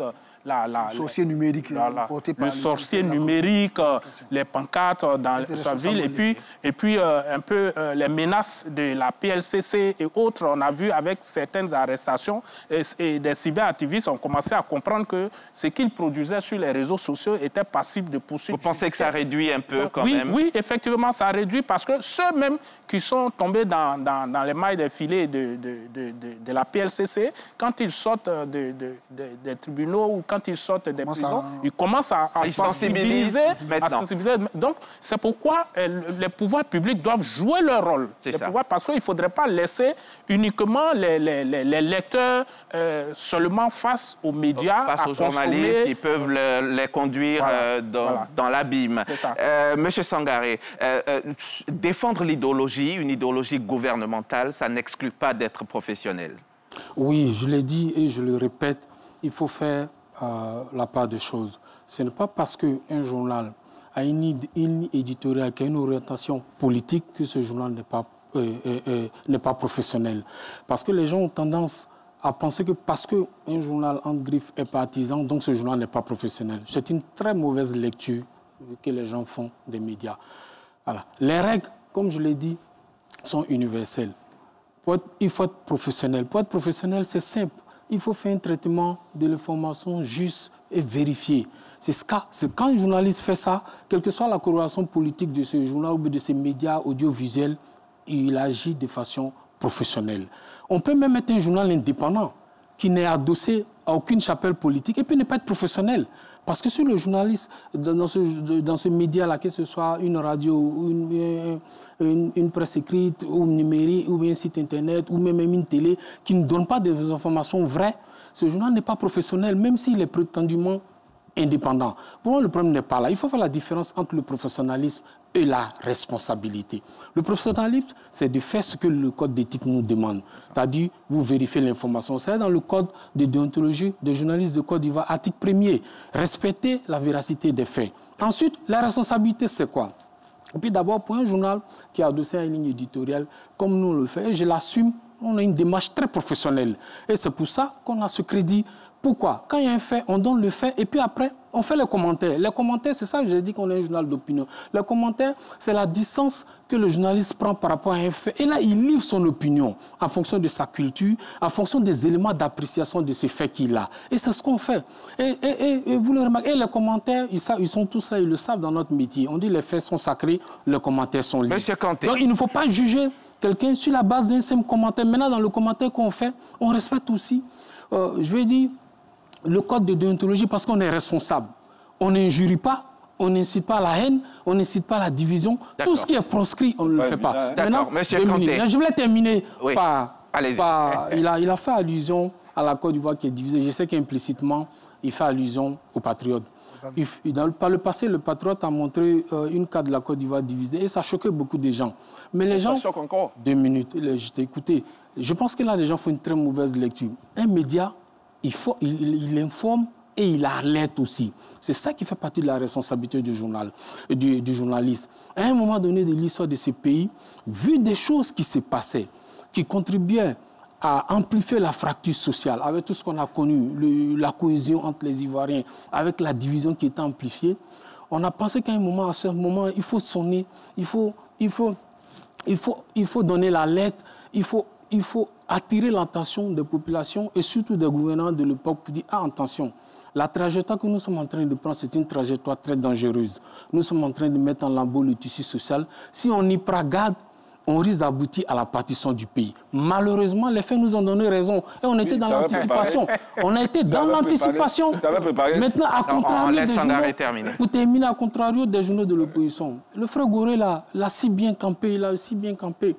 S11: le sorcier numérique porté par
S4: le sorcier numérique, les pancartes dans sa ville, et puis un peu les menaces de la PLCC et autres. On a vu avec certaines arrestations et des cyberactivistes ont commencé à comprendre que ce qu'ils produisaient sur les réseaux sociaux était passible de poursuites.
S1: Vous pensez que ça réduit un peu quand même?
S4: Oui, effectivement, ça réduit parce que ceux-mêmes qui sont tombés dans les mailles des filets de la PLCC, quand ils sortent des tribunaux ou quand ils sortent des prisons, ils commencent à sensibiliser. Donc, c'est pourquoi les pouvoirs publics doivent jouer leur rôle. Parce qu'il ne faudrait pas laisser uniquement les lecteurs seulement face aux médias,
S1: face aux journalistes qui peuvent les conduire dans l'abîme. Monsieur Sangaré, défendre l'idéologie, une idéologie gouvernementale, ça n'exclut pas d'être professionnel.
S3: Oui, je l'ai dit et je le répète, il faut faire la part des choses. Ce n'est pas parce qu'un journal a une éditoriale qui a une orientation politique que ce journal n'est pas professionnel. Parce que les gens ont tendance à penser que parce qu'un journal en griffe est partisan, donc ce journal n'est pas professionnel. C'est une très mauvaise lecture que les gens font des médias. Voilà. Les règles, comme je l'ai dit, sont universelles. Il faut être professionnel. Pour être professionnel, c'est simple. Il faut faire un traitement de l'information juste et vérifié. C'est quand un journaliste fait ça, quelle que soit la coloration politique de ce journal ou de ces médias audiovisuels, il agit de façon professionnelle. On peut même être un journal indépendant qui n'est adossé à aucune chapelle politique et puis ne pas être professionnel. Parce que si le journaliste, dans ce média-là, que ce soit une radio, une presse écrite, ou numérique, ou un site internet, ou même une télé, qui ne donne pas des informations vraies, ce journal n'est pas professionnel, même s'il est prétendument indépendant. Pour moi, le problème n'est pas là. Il faut faire la différence entre le professionnalisme et la responsabilité. Le professionnalisme, c'est de faire ce que le code d'éthique nous demande. C'est-à-dire, vous vérifiez l'information. C'est dans le code de déontologie des journalistes de Côte d'Ivoire, article 1er, respecter la véracité des faits. Ensuite, la responsabilité, c'est quoi? Et puis d'abord, pour un journal qui a adossé à une ligne éditoriale, comme nous le faisons, et je l'assume, on a une démarche très professionnelle. Et c'est pour ça qu'on a ce crédit Pourquoi? Quand il y a un fait, on donne le fait et puis après, on fait les commentaires. Les commentaires, c'est ça que j'ai dit qu'on est un journal d'opinion. Les commentaires, c'est la distance que le journaliste prend par rapport à un fait. Et là, il livre son opinion en fonction de sa culture, en fonction des éléments d'appréciation de ces faits qu'il a. Et c'est ce qu'on fait. Et vous le remarquez, et les commentaires, ils sont tous là, ils le savent dans notre métier. On dit les faits sont sacrés, les commentaires sont libres.
S1: Monsieur Kanté.
S3: Donc, il ne faut pas juger quelqu'un sur la base d'un simple commentaire. Maintenant, dans le commentaire qu'on fait, on respecte aussi, je vais dire, le code de déontologie parce qu'on est responsable. On n'injurie pas, on n'incite pas à la haine, on n'incite pas à la division. Tout ce qui est proscrit, on ne le fait pas.
S1: D'accord, monsieur Kanté.
S3: Je voulais terminer
S1: par... Allez-y.
S3: Il a fait allusion à la Côte d'Ivoire qui est divisée. Je sais qu'implicitement, il fait allusion aux patriotes. Par le passé, le patriote a montré une carte de la Côte d'Ivoire divisée et ça choquait beaucoup de gens. Mais les gens...
S10: Ça choque encore.
S3: 2 minutes, je t'ai écouté. Je pense que là, les gens font une très mauvaise lecture. Un média, il informe et il alerte aussi. C'est ça qui fait partie de la responsabilité du journaliste. À un moment donné de l'histoire de ce pays, vu des choses qui se passaient, qui contribuaient à amplifier la fracture sociale, avec tout ce qu'on a connu, la cohésion entre les Ivoiriens, avec la division qui était amplifiée, on a pensé qu'à un moment, à ce moment, il faut sonner, il faut donner l'alerte, il faut attirer l'attention des populations et surtout des gouvernants de l'époque pour dire « Ah, attention, la trajectoire que nous sommes en train de prendre, c'est une trajectoire très dangereuse. Nous sommes en train de mettre en lambeau le tissu social. Si on n'y prend garde, on risque d'aboutir à la partition du pays. » Malheureusement, les faits nous ont donné raison. Et on était dans l'anticipation. On a été dans l'anticipation. Maintenant, à contrario des journaux, pour terminer, à contrario des journaux de l'opposition, le frère Goré l'a si bien campé, il a aussi bien campé.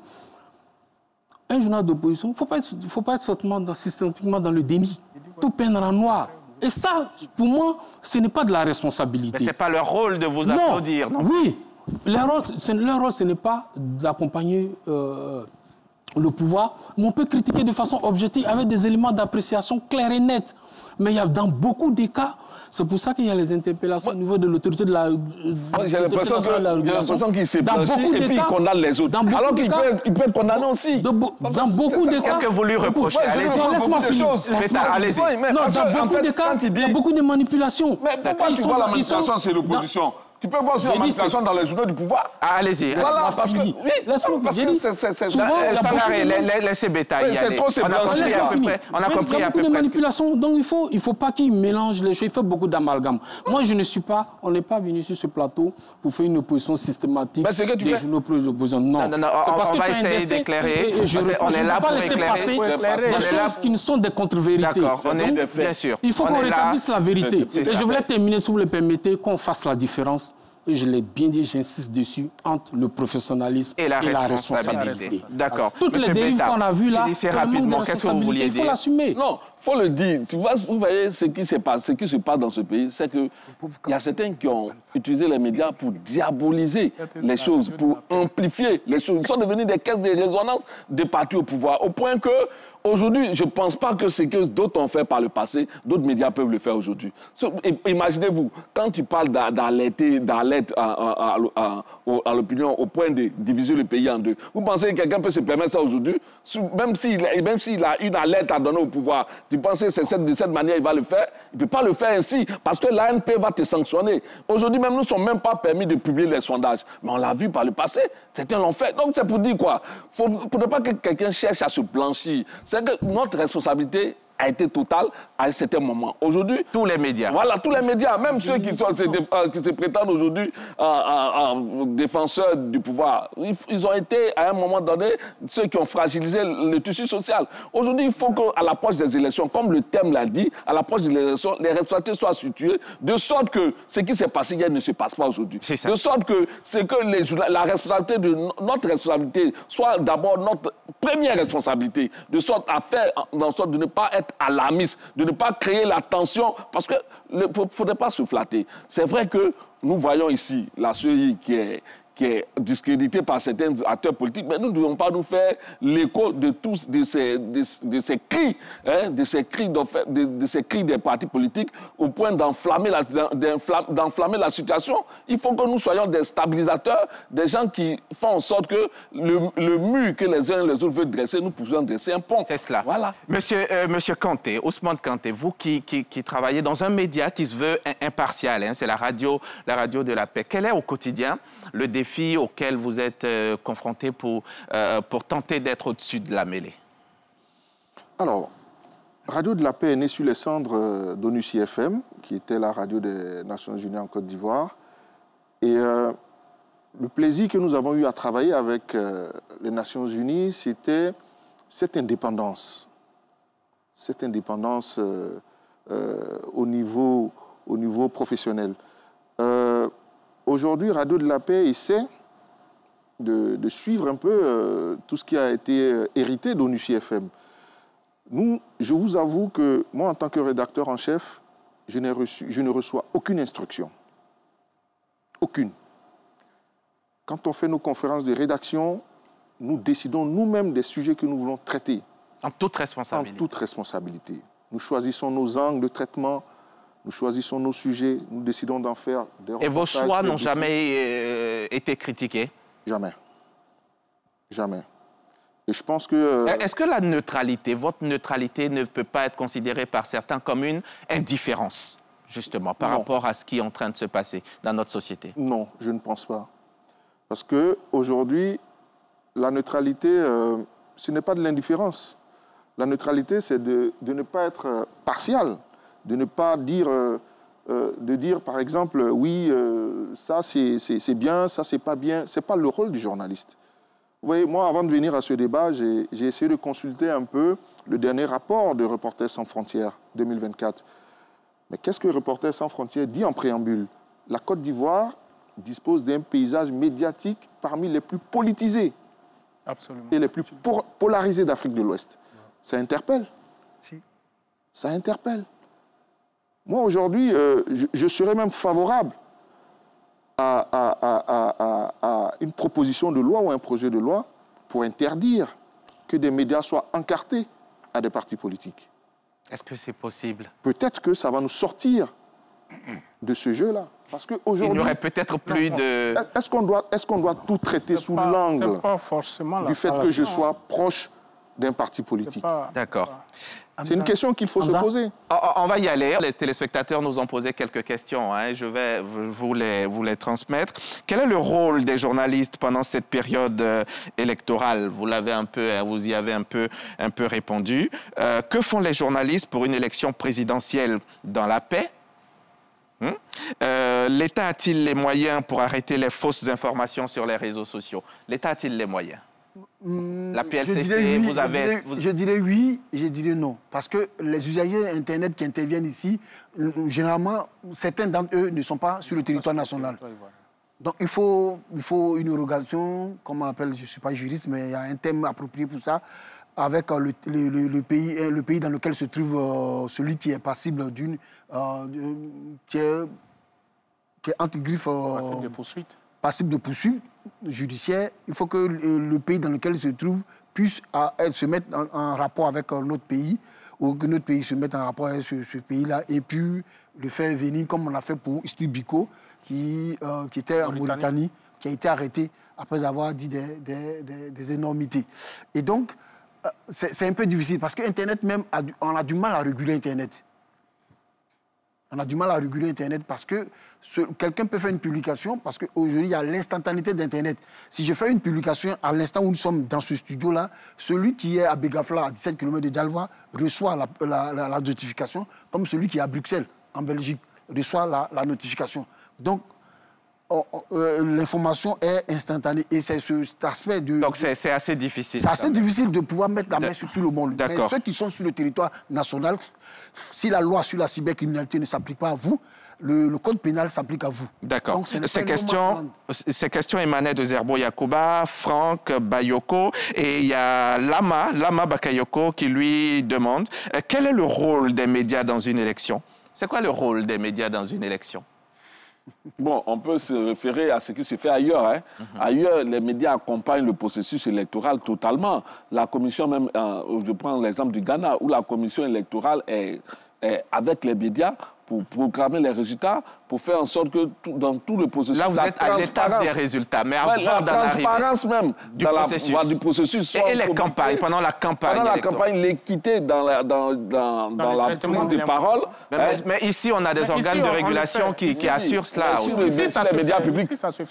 S3: Un journal d'opposition, il ne faut pas être systématiquement dans le déni. Tout peindre en noir. Et ça, pour moi, ce n'est pas de la responsabilité.
S1: Mais ce n'est pas leur rôle de vous applaudir, non?
S3: Oui. Leur rôle, ce n'est pas d'accompagner le pouvoir, mais on peut critiquer de façon objective avec des éléments d'appréciation clairs et nets. Mais il y a dans beaucoup de cas, c'est pour ça qu'il y a les interpellations au niveau de l'autorité de la...
S10: J'ai l'impression qu'il s'est blanchi et puis il condamne les autres. Alors qu'il peut être condamné aussi.
S3: Dans beaucoup de cas...
S1: Qu'est-ce que vous lui reprochez?
S3: Laisse-moi finir.
S1: Allez-y.
S3: Non, dans beaucoup de cas, il y a beaucoup de manipulations.
S10: Mais pourquoi tu vois la manipulation, c'est l'opposition? Tu peux voir aussi la manipulation dans les journaux du pouvoir.
S1: Allez-y.
S10: Voilà, parce que...
S1: Laissez Bétail y aller.
S3: On a compris à peu près. Il y a beaucoup de manipulations, donc il ne faut pas qu'il mélange les choses. Il fait beaucoup d'amalgame. Moi, on n'est pas venu sur ce plateau pour faire une opposition systématique des journaux plus d'opposition. Non.
S1: On va essayer d'éclairer. On est là pour éclairer.
S3: Des choses qui ne sont des contre-vérités.
S1: D'accord, bien sûr.
S3: Il faut qu'on rétablisse la vérité. Et je voulais terminer, si vous le permettez, qu'on fasse la différence. Et je l'ai bien dit, j'insiste dessus, entre le professionnalisme et la responsabilité.
S1: D'accord.
S3: Toutes les dérives qu'on a vues là,
S1: c'est rapidement. Qu'est-ce que vous vouliez dire?
S3: Il faut l'assumer.
S10: Non, il faut le dire. Vous voyez ce qui se passe dans ce pays, c'est qu'il y a certains qui ont utilisé les médias pour diaboliser les choses, pour amplifier les choses. Ils sont devenus des caisses de résonance des partis au pouvoir, au point que aujourd'hui, je ne pense pas que ce que d'autres ont fait par le passé, d'autres médias peuvent le faire aujourd'hui. Imaginez-vous, quand tu parles d'alerter à l'opinion au point de diviser le pays en deux, vous pensez que quelqu'un peut se permettre ça aujourd'hui? Même s'il a une alerte à donner au pouvoir, tu penses que c'est de cette manière qu'il va le faire? Il ne peut pas le faire ainsi, parce que l'ANP va te sanctionner. Aujourd'hui même, nous ne sommes même pas permis de publier les sondages. Mais on l'a vu par le passé, certains l'ont fait. Donc c'est pour dire quoi? Pour ne pas que quelqu'un cherche à se blanchir. C'est que notre responsabilité a été totale à un certain moment. Aujourd'hui...
S1: Tous les médias.
S10: Voilà, tous les médias, même ceux qui se prétendent aujourd'hui défenseurs du pouvoir. Ils ont été, à un moment donné, ceux qui ont fragilisé le tissu social. Aujourd'hui, il faut qu'à l'approche des élections, comme le thème l'a dit, à l'approche des élections, les responsabilités soient situées, de sorte que ce qui s'est passé hier ne se passe pas aujourd'hui. De sorte que la responsabilité notre responsabilité soit d'abord notre première responsabilité, de sorte à faire, en sorte de ne pas être alarmiste, de ne pas créer la tension, parce qu'il ne faudrait pas se flatter. C'est vrai que nous voyons ici la CEI qui est discrédité par certains acteurs politiques, mais nous ne devons pas nous faire l'écho de tous de ces cris, hein, de ces cris des partis politiques au point d'enflammer la situation. Il faut que nous soyons des stabilisateurs, des gens qui font en sorte que le mur que les uns et les autres veulent dresser, nous puissions dresser un pont.
S1: C'est cela.
S10: Voilà.
S1: Monsieur Kanté, Ousmane Kanté, vous qui travaillez dans un média qui se veut impartial, hein, c'est la radio de la paix. Quel est au quotidien le défi auquel vous êtes confronté pour tenter d'être au-dessus de la mêlée?
S2: Alors, Radio de la Paix est née sur les cendres d'ONUCI FM, qui était la radio des Nations Unies en Côte d'Ivoire. Et le plaisir que nous avons eu à travailler avec les Nations Unies, c'était cette indépendance. Cette indépendance au niveau professionnel. Aujourd'hui, Radio de la Paix essaie de suivre un peu tout ce qui a été hérité d'ONUCI FM. Je vous avoue que moi, en tant que rédacteur en chef, je ne reçois aucune instruction. Aucune. Quand on fait nos conférences de rédaction, nous décidons nous-mêmes des sujets que nous voulons traiter.
S1: En toute responsabilité.
S2: En toute responsabilité. Nous choisissons nos angles de traitement, nous choisissons nos sujets, nous décidons d'en faire des reportages.
S1: Et vos choix n'ont jamais été critiqués?
S2: Jamais. Jamais. Et je pense que...
S1: Est-ce que la neutralité, votre neutralité ne peut pas être considérée par certains comme une indifférence, justement, par rapport à ce qui est en train de se passer dans notre société?
S2: Non, je ne pense pas. Parce qu'aujourd'hui, la neutralité, ce n'est pas de l'indifférence. La neutralité, c'est de ne pas être partial, de ne pas dire, par exemple, oui, ça c'est bien, ça c'est pas bien. Ce n'est pas le rôle du journaliste. Vous voyez, moi, avant de venir à ce débat, j'ai essayé de consulter un peu le dernier rapport de Reporters sans frontières 2024. Mais qu'est-ce que Reporters sans frontières dit en préambule? La Côte d'Ivoire dispose d'un paysage médiatique parmi les plus politisés.
S4: Absolument.
S2: Et les plus polarisés d'Afrique de l'Ouest. Ça interpelle.
S11: Si.
S2: Ça interpelle. Moi, aujourd'hui, je serais même favorable à une proposition de loi ou un projet de loi pour interdire que des médias soient encartés à des partis politiques.
S1: Est-ce que c'est possible?
S2: Peut-être que ça va nous sortir de ce jeu-là. Parce qu'aujourd'hui...
S1: Il n'y aurait peut-être plus de...
S2: Est-ce qu'on doit tout traiter sous l'angle du fait que je sois proche d'un parti politique?
S1: D'accord.
S2: C'est une question qu'il faut se poser.
S1: On va y aller. Les téléspectateurs nous ont posé quelques questions. Hein. Je vais vous les transmettre. Quel est le rôle des journalistes pendant cette période électorale? Vous l'avez un peu, vous y avez un peu répondu. Que font les journalistes pour une élection présidentielle dans la paix? L'État a-t-il les moyens pour arrêter les fausses informations sur les réseaux sociaux? L'État a-t-il les moyens? La PLCC,
S11: je dirais oui, je dirais non. Parce que les usagers Internet qui interviennent ici, généralement, certains d'entre eux ne sont pas sur le territoire national. Donc il faut une érogation, comme on appelle, je ne suis pas juriste, mais il y a un terme approprié pour ça, avec le pays dans lequel se trouve celui qui est passible d'une... qui est entre griffes... passible de poursuite judiciaire. Il faut que le pays dans lequel il se trouve puisse se mettre en rapport avec notre pays, ou que notre pays se mette en rapport avec ce pays-là, et puis le faire venir, comme on a fait pour Steve Biko, qui était en Mauritanie, qui a été arrêté après avoir dit des énormités. Et donc, c'est un peu difficile, parce qu'Internet même, on a du mal à réguler Internet. On a du mal à réguler Internet parce que quelqu'un peut faire une publication, parce qu'aujourd'hui, il y a l'instantanéité d'Internet. Si je fais une publication à l'instant où nous sommes dans ce studio-là, celui qui est à Begafla, à 17 km de Dialva, reçoit la notification, comme celui qui est à Bruxelles, en Belgique, reçoit la notification. Donc, l'information est instantanée. Et c'est cet aspect de...
S1: Donc c'est assez difficile.
S11: C'est assez difficile de pouvoir mettre la main sur tout le monde. Mais ceux qui sont sur le territoire national, si la loi sur la cybercriminalité ne s'applique pas à vous, le code pénal s'applique à vous.
S1: D'accord. Ces questions émanaient de Zerbo Yacouba, Franck Bayoko, et il y a Lama Bakayoko qui lui demande quel est le rôle des médias dans une élection? C'est quoi le rôle des médias dans une élection?
S10: Bon, on peut se référer à ce qui se fait ailleurs. Hein. Ailleurs, les médias accompagnent le processus électoral totalement. La commission même, je prends l'exemple du Ghana, où la commission électorale est avec les médias pour proclamer les résultats, pour faire en sorte que dans tout le processus...
S1: Là, vous êtes à l'étape des résultats, mais avant d'en arriver...
S10: La transparence même du processus.
S1: Et les campagnes, pendant la campagne
S10: Pendant la campagne, l'équité dans la prise de parole...
S1: Mais ici, on a des organes de régulation qui assurent cela aussi.
S10: Sur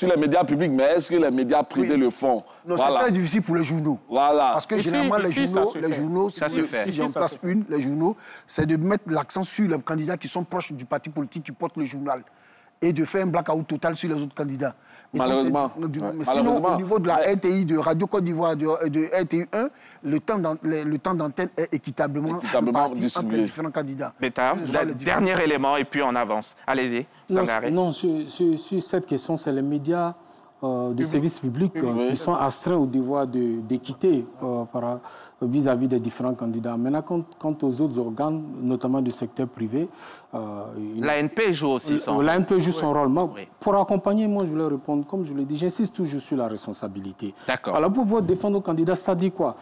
S10: les médias publics, mais est-ce que les médias privés le font?
S11: Non, c'est très difficile pour les journaux.
S10: Voilà.
S11: Parce que généralement, les journaux, si j'en place les journaux, c'est de mettre l'accent sur les candidats qui sont proches du parti politique qui porte le journal et de faire un blackout total sur les autres candidats.
S10: Malheureusement.
S11: Sinon, au niveau de la RTI, de Radio Côte d'Ivoire, de RTI 1, le temps d'antenne est équitablement réparti entre les différents candidats.
S1: Bétard, dernier élément et puis on avance. Allez-y, Sangaré.
S3: Non, sur cette question, c'est les médias de service public qui sont astreints au devoir d'équité vis-à-vis des différents candidats. Maintenant, quant aux autres organes, notamment du secteur privé...
S1: L'ANP joue aussi son rôle.
S3: L'ANP joue son rôle. Pour accompagner, moi, je voulais répondre, comme je l'ai dit, j'insiste toujours sur la responsabilité.
S1: D'accord.
S3: Alors, pour pouvoir défendre nos candidats, c'est-à-dire quoi?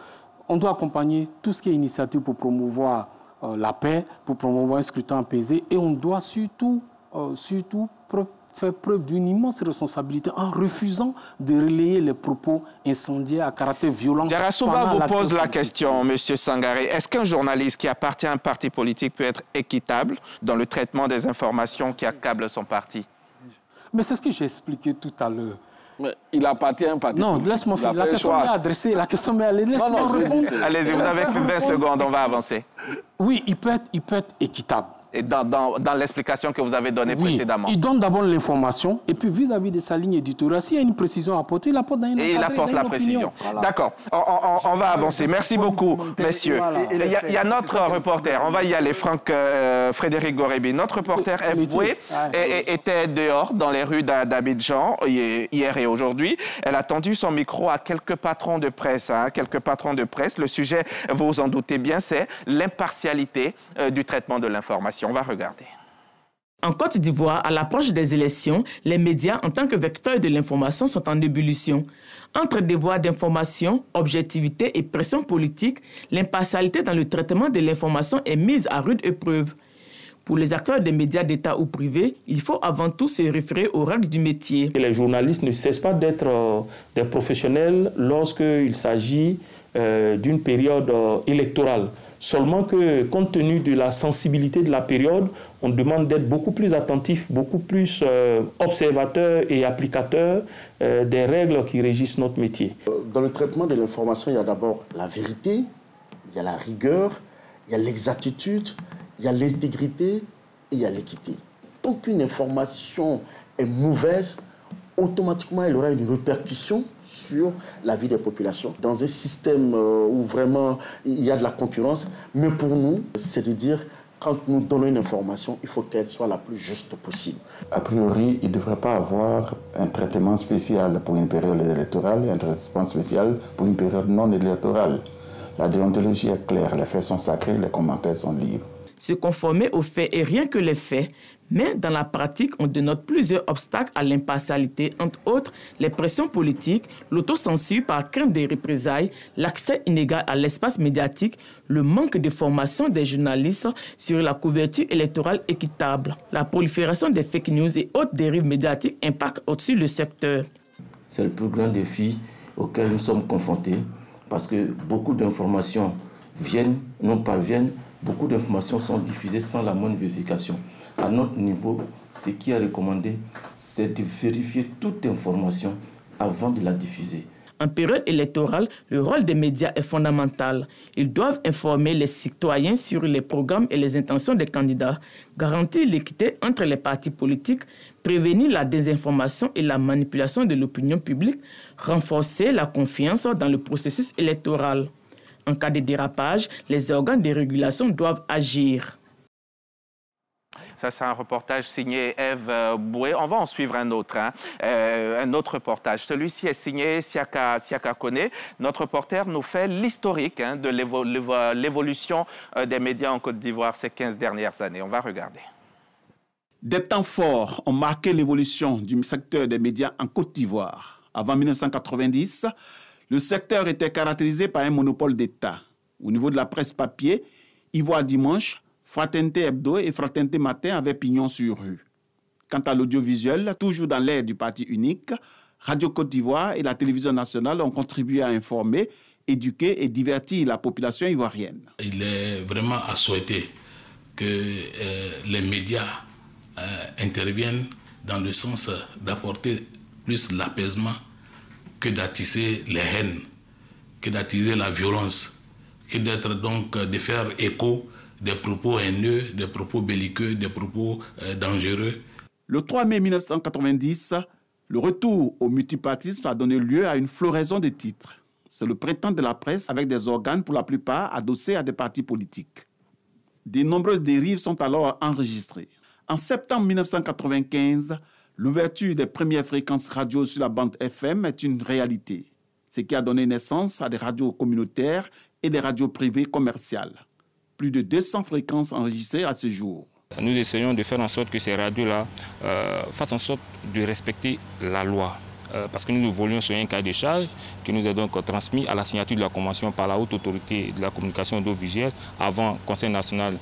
S3: On doit accompagner tout ce qui est initiative pour promouvoir la paix, pour promouvoir un scrutin apaisé, et on doit surtout faire preuve d'une immense responsabilité en refusant de relayer les propos incendiaires à caractère violent.
S1: Diarra-Souba vous pose la question, M. Sangaré. Est-ce qu'un journaliste qui appartient à un parti politique peut être équitable dans le traitement des informations qui accablent son parti?
S3: Mais c'est ce que j'ai expliqué tout à l'heure.
S10: Mais il appartient à un parti politique.
S3: Non, laisse-moi finir. La question m'est adressée. Laisse-moi répondre.
S1: Allez-y, vous avez 20 secondes, on va avancer.
S3: Oui, il peut être équitable.
S1: Et dans l'explication que vous avez donnée précédemment.
S3: Il donne d'abord l'information et puis vis-à-vis de sa ligne éditoriale, s'il y a une précision à apporter, il apporte dans une
S1: Et il apporte la précision. Voilà. D'accord. On va avancer. Merci beaucoup, messieurs. Voilà. Il y a notre reporter. On va y aller, Frédéric Gorebi. Notre reporter FW était dehors dans les rues d'Abidjan hier et aujourd'hui. Elle a tendu son micro à quelques patrons de presse. Le sujet, vous vous en doutez bien, c'est l'impartialité du traitement de l'information. On va regarder.
S12: En Côte d'Ivoire, à l'approche des élections, les médias, en tant que vecteurs de l'information, sont en ébullition. Entre devoir d'information, objectivité et pression politique, l'impartialité dans le traitement de l'information est mise à rude épreuve. Pour les acteurs des médias d'État ou privés, il faut avant tout se référer aux règles du métier.
S13: Les journalistes ne cessent pas d'être des professionnels lorsqu'il s'agit d'une période électorale. Seulement que, compte tenu de la sensibilité de la période, on demande d'être beaucoup plus attentif, beaucoup plus observateur et applicateur des règles qui régissent notre métier.
S14: Dans le traitement de l'information, il y a d'abord la vérité, il y a la rigueur, il y a l'exactitude, il y a l'intégrité et il y a l'équité. Tant qu'une information est mauvaise, automatiquement elle aura une répercussion sur la vie des populations. Dans un système où vraiment il y a de la concurrence, mais pour nous, c'est de dire quand nous donnons une information, il faut qu'elle soit la plus juste possible.
S15: A priori, il ne devrait pas avoir un traitement spécial pour une période électorale et un traitement spécial pour une période non électorale. La déontologie est claire, les faits sont sacrés, les commentaires sont libres.
S12: Se conformer aux faits et rien que les faits, mais dans la pratique, on dénote plusieurs obstacles à l'impartialité, entre autres les pressions politiques, l'autocensure par crainte des représailles, l'accès inégal à l'espace médiatique, le manque de formation des journalistes sur la couverture électorale équitable. La prolifération des fake news et autres dérives médiatiques impactent aussi le secteur.
S16: C'est le plus grand défi auquel nous sommes confrontés parce que beaucoup d'informations nous parviennent. Beaucoup d'informations sont diffusées sans la moindre vérification. À notre niveau, ce qui est recommandé, c'est de vérifier toute information avant de la diffuser.
S12: En période électorale, le rôle des médias est fondamental. Ils doivent informer les citoyens sur les programmes et les intentions des candidats, garantir l'équité entre les partis politiques, prévenir la désinformation et la manipulation de l'opinion publique, renforcer la confiance dans le processus électoral. En cas de dérapage, les organes de régulation doivent agir.
S1: Ça, c'est un reportage signé Eve Boué. On va en suivre un autre reportage. Celui-ci est signé Siaka Kone. Notre reporter nous fait l'historique de l'évolution des médias en Côte d'Ivoire ces 15 dernières années. On va regarder.
S17: Des temps forts ont marqué l'évolution du secteur des médias en Côte d'Ivoire. Avant 1990, le secteur était caractérisé par un monopole d'État. Au niveau de la presse papier, Ivoire Dimanche, Fraternité Hebdo et Fraternité Matin avaient pignon sur rue. Quant à l'audiovisuel, toujours dans l'ère du parti unique, Radio Côte d'Ivoire et la télévision nationale ont contribué à informer, éduquer et divertir la population ivoirienne.
S18: Il est vraiment à souhaiter que les médias interviennent dans le sens d'apporter plus l'apaisement que d'attiser les haines, que d'attiser la violence, que de faire écho des propos haineux, des propos belliqueux, des propos dangereux.
S17: Le 3 mai 1990, le retour au multipartisme a donné lieu à une floraison de titres. C'est le printemps de la presse avec des organes pour la plupart adossés à des partis politiques. De nombreuses dérives sont alors enregistrées. En septembre 1995, l'ouverture des premières fréquences radio sur la bande FM est une réalité, ce qui a donné naissance à des radios communautaires et des radios privées commerciales. Plus de 200 fréquences enregistrées à ce jour.
S19: Nous essayons de faire en sorte que ces radios-là fassent en sorte de respecter la loi. Parce que nous voulions sur un cahier de charge qui nous est donc transmis à la signature de la convention par la haute autorité de la communication audiovisuelle avant Conseil national,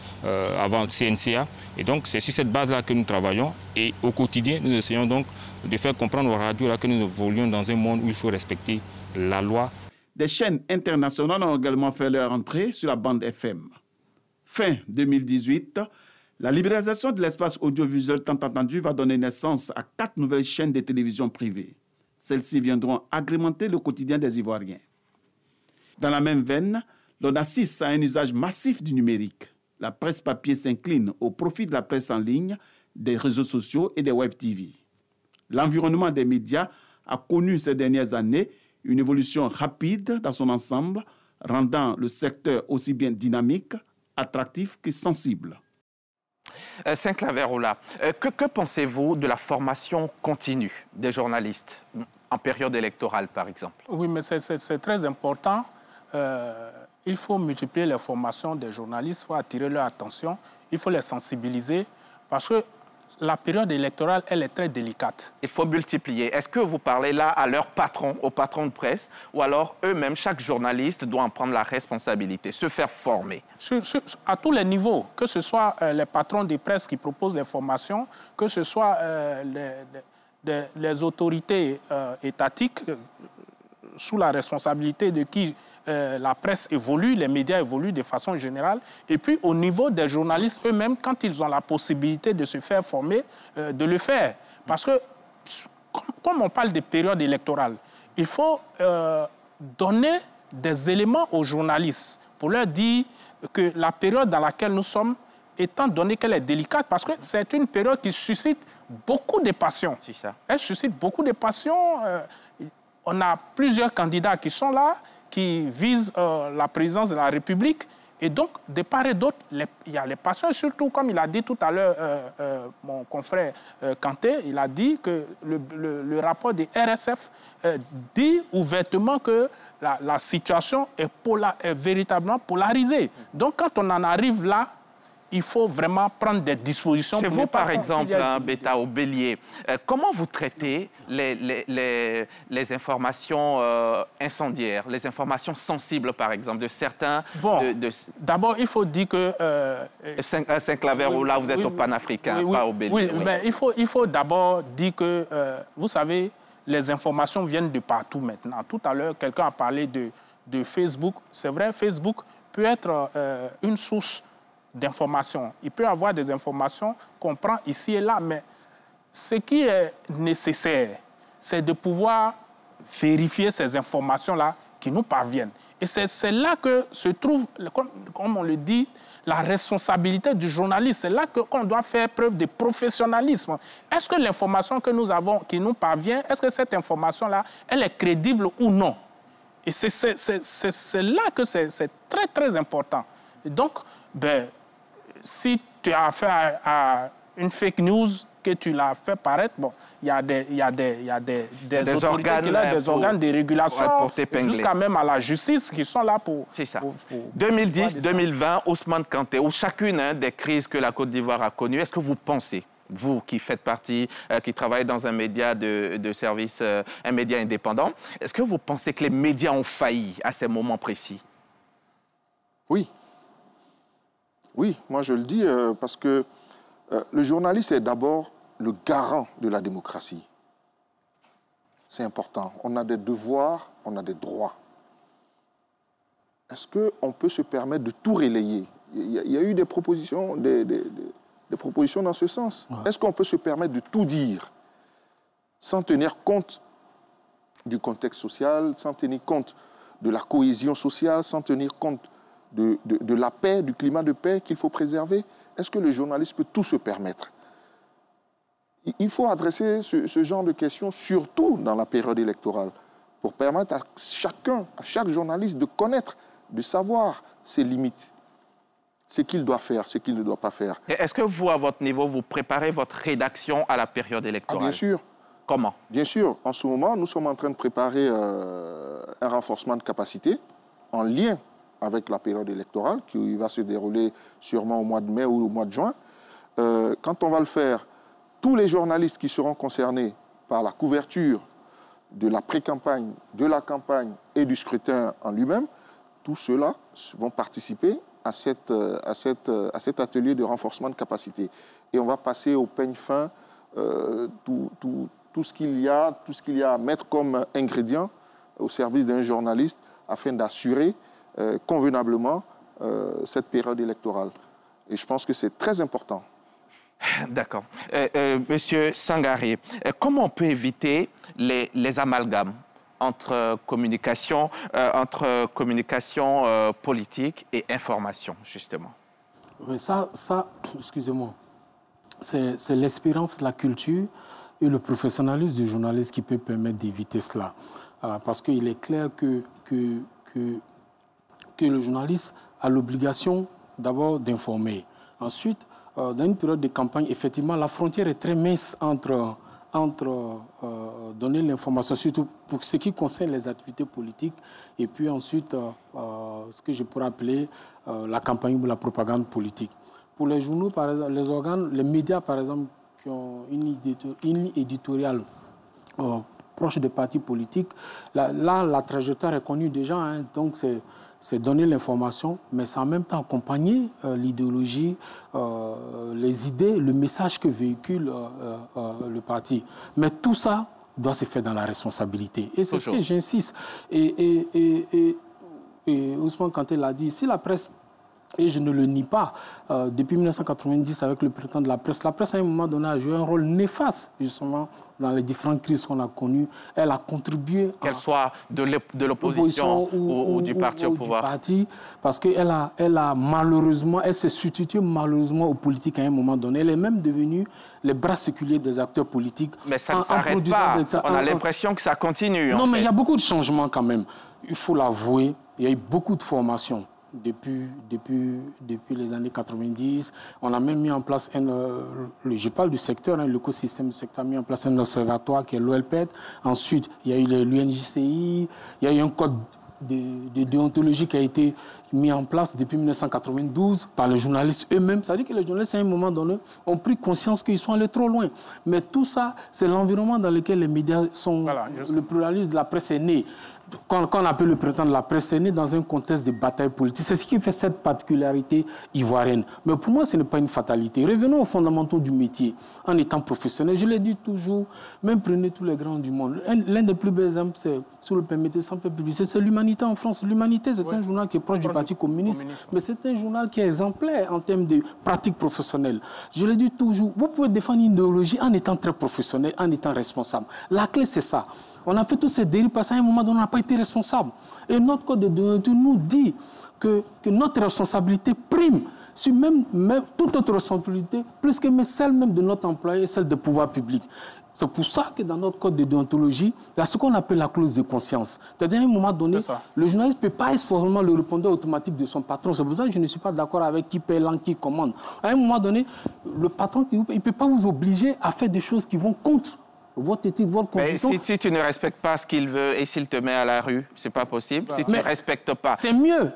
S19: avant CNCA. Et donc c'est sur cette base-là que nous travaillons. Et au quotidien, nous essayons donc de faire comprendre aux radios-là que nous voulions dans un monde où il faut respecter la loi.
S17: Des chaînes internationales ont également fait leur entrée sur la bande FM. Fin 2018, la libéralisation de l'espace audiovisuel tant attendu va donner naissance à 4 nouvelles chaînes de télévision privées. Celles-ci viendront agrémenter le quotidien des Ivoiriens. Dans la même veine, l'on assiste à un usage massif du numérique. La presse papier s'incline au profit de la presse en ligne, des réseaux sociaux et des web TV. L'environnement des médias a connu ces dernières années une évolution rapide dans son ensemble, rendant le secteur aussi bien dynamique, attractif que sensible.
S1: Saint-Claver-Oula, que pensez-vous de la formation continue des journalistes en période électorale, par exemple?
S4: Oui, mais c'est très important. Il faut multiplier les formations des journalistes, il faut attirer leur attention, il faut les sensibiliser, parce que la période électorale, elle est très délicate.
S1: Il faut multiplier. Est-ce que vous parlez là à leur patron, au patron de presse, ou alors eux-mêmes, chaque journaliste doit en prendre la responsabilité, se faire former?
S4: À tous les niveaux, que ce soit les patrons de presse qui proposent des formations, que ce soit les autorités étatiques, sous la responsabilité de qui la presse évolue, les médias évoluent de façon générale. Et puis, au niveau des journalistes eux-mêmes, quand ils ont la possibilité de se faire former, de le faire. Parce que, comme on parle de période électorale, il faut donner des éléments aux journalistes pour leur dire que la période dans laquelle nous sommes, étant donné qu'elle est délicate, parce que c'est une période qui suscite beaucoup de passions.
S1: C'est ça.
S4: Elle suscite beaucoup de passions. On a plusieurs candidats qui sont là, qui visent la présidence de la République. Et donc, de part et d'autre, il y a les passions. Et surtout, comme il a dit tout à l'heure mon confrère Kanté, il a dit que le rapport des RSF dit ouvertement que la situation est véritablement polarisée. Donc, quand on en arrive là, il faut vraiment prendre des dispositions.
S1: Chez vous, par exemple, Beta au Bélier, comment vous traitez les informations incendiaires, les informations sensibles, par exemple, de certains...
S4: Bon, d'abord, il faut dire que...
S1: Saint-Claver-Oula, vous êtes au panafricain, pas au Bélier.
S4: Oui, mais il faut d'abord dire que, vous savez, les informations viennent de partout maintenant. Tout à l'heure, quelqu'un a parlé de Facebook. C'est vrai, Facebook peut être une source d'informations. Il peut y avoir des informations qu'on prend ici et là, mais ce qui est nécessaire, c'est de pouvoir vérifier ces informations-là qui nous parviennent. Et c'est là que se trouve, comme on le dit, la responsabilité du journaliste. C'est là qu'on doit faire preuve de professionnalisme. Est-ce que l'information que nous avons, qui nous parvient, est-ce que cette information-là, elle est crédible ou non? Et c'est là que c'est très, très important. Et donc, si tu as affaire à une fake news, que tu l'as fait paraître, bon, il y a des organes de régulation, jusqu'à même à la justice qui sont là pour...
S1: C'est ça. 2010-2020, Ousmane Kanté, ou chacune des crises que la Côte d'Ivoire a connues, est-ce que vous pensez vous qui faites partie, qui travaillez dans un média de service, un média indépendant, est-ce que vous pensez que les médias ont failli à ces moments précis?
S2: Oui. Oui, moi je le dis parce que le journaliste est d'abord le garant de la démocratie. C'est important. On a des devoirs, on a des droits. Est-ce qu'on peut se permettre de tout relayer? Il y a eu des propositions, des propositions dans ce sens. Ouais. Est-ce qu'on peut se permettre de tout dire sans tenir compte du contexte social, sans tenir compte de la cohésion sociale, sans tenir compte de la paix, du climat de paix qu'il faut préserver? Est-ce que le journaliste peut tout se permettre? Il faut adresser ce genre de questions, surtout dans la période électorale, pour permettre à chaque journaliste de connaître, de savoir ses limites, ce qu'il doit faire, ce qu'il ne doit pas faire.
S1: Est-ce que vous, à votre niveau, vous préparez votre rédaction à la période électorale?
S2: Bien sûr.
S1: Comment?
S2: Bien sûr. En ce moment, nous sommes en train de préparer un renforcement de capacité en lien avec la période électorale qui va se dérouler sûrement au mois de mai ou au mois de juin. Quand on va le faire, tous les journalistes qui seront concernés par la couverture de la pré-campagne, de la campagne et du scrutin en lui-même, tous ceux-là vont participer à cet atelier de renforcement de capacité. Et on va passer au peigne fin tout ce qu'il y a à mettre comme ingrédient au service d'un journaliste afin d'assurer convenablement cette période électorale. Et je pense que c'est très important.
S1: D'accord. Monsieur Sangaré, comment on peut éviter les amalgames entre communication politique et information, justement?
S3: Oui, ça excusez-moi, c'est l'expérience, la culture et le professionnalisme du journaliste qui peut permettre d'éviter cela. Alors, parce qu'il est clair que le journaliste a l'obligation d'abord d'informer. Ensuite, dans une période de campagne, effectivement, la frontière est très mince entre donner l'information, surtout pour ce qui concerne les activités politiques, et puis ensuite, ce que je pourrais appeler la campagne ou la propagande politique. Pour les journaux, par exemple, les organes, les médias, par exemple, qui ont une ligne éditoriale proche des partis politiques, là, la trajectoire est connue déjà, hein, donc c'est donner l'information, mais c'est en même temps accompagner l'idéologie, les idées, le message que véhicule le parti. Mais tout ça doit se faire dans la responsabilité. Et c'est ce que j'insiste. Et Ousmane Kanté l'a dit, si la presse, et je ne le nie pas, depuis 1990 avec le président de la presse à un moment donné a joué un rôle néfaste, justement, dans les différentes crises qu'on a connues. Elle a contribué...
S1: Qu'elle soit de l'opposition ou du parti au pouvoir.
S3: Parce qu'elle a malheureusement, elle s'est substituée malheureusement aux politiques à un moment donné. Elle est même devenue les bras séculiers des acteurs politiques.
S1: Mais ça ne s'arrête pas. On a l'impression que ça continue.
S3: Non, mais il y a beaucoup de changements quand même. Il faut l'avouer, il y a eu beaucoup de formations. Depuis les années 90, on a même mis en place je parle du secteur, hein, l'écosystème du secteur a mis en place un observatoire qui est l'OLPED. Ensuite, il y a eu l'UNJCI, il y a eu un code de déontologie qui a été mis en place depuis 1992 par les journalistes eux-mêmes. Ça veut dire que les journalistes, à un moment donné, ont pris conscience qu'ils sont allés trop loin. Mais tout ça, c'est l'environnement dans lequel les médias sont... Voilà, le pluralisme de la presse est né. Quand on appelle le président de la presse, c'est né dans un contexte de bataille politique. C'est ce qui fait cette particularité ivoirienne. Mais pour moi, ce n'est pas une fatalité. Revenons aux fondamentaux du métier. En étant professionnel, je l'ai dit toujours, même prenez tous les grands du monde. L'un des plus beaux exemples, c'est, si vous le permettez, sans faire publicité, c'est l'Humanité en France. L'Humanité, c'est un journal qui est proche du Parti communiste, mais c'est un journal qui est exemplaire en termes de pratique professionnelle. Je l'ai dit toujours, vous pouvez défendre une idéologie en étant très professionnel, en étant responsable. La clé, c'est ça. On a fait tous ces dérives parce qu'à un moment donné, on n'a pas été responsable. Et notre code de déontologie nous dit que notre responsabilité prime sur même toute autre responsabilité, plus que celle même de notre employé et celle des pouvoirs publics. C'est pour ça que dans notre code de déontologie, il y a ce qu'on appelle la clause de conscience. C'est-à-dire, à un moment donné, le journaliste ne peut pas être forcément le répondeur automatique de son patron. C'est pour ça que je ne suis pas d'accord avec qui paie l'an, qui commande. À un moment donné, le patron, il ne peut pas vous obliger à faire des choses qui vont contre votre éthique, votre conviction.
S1: Mais si tu ne respectes pas ce qu'il veut et s'il te met à la rue, c'est pas possible. Si tu ne respectes pas.
S3: C'est mieux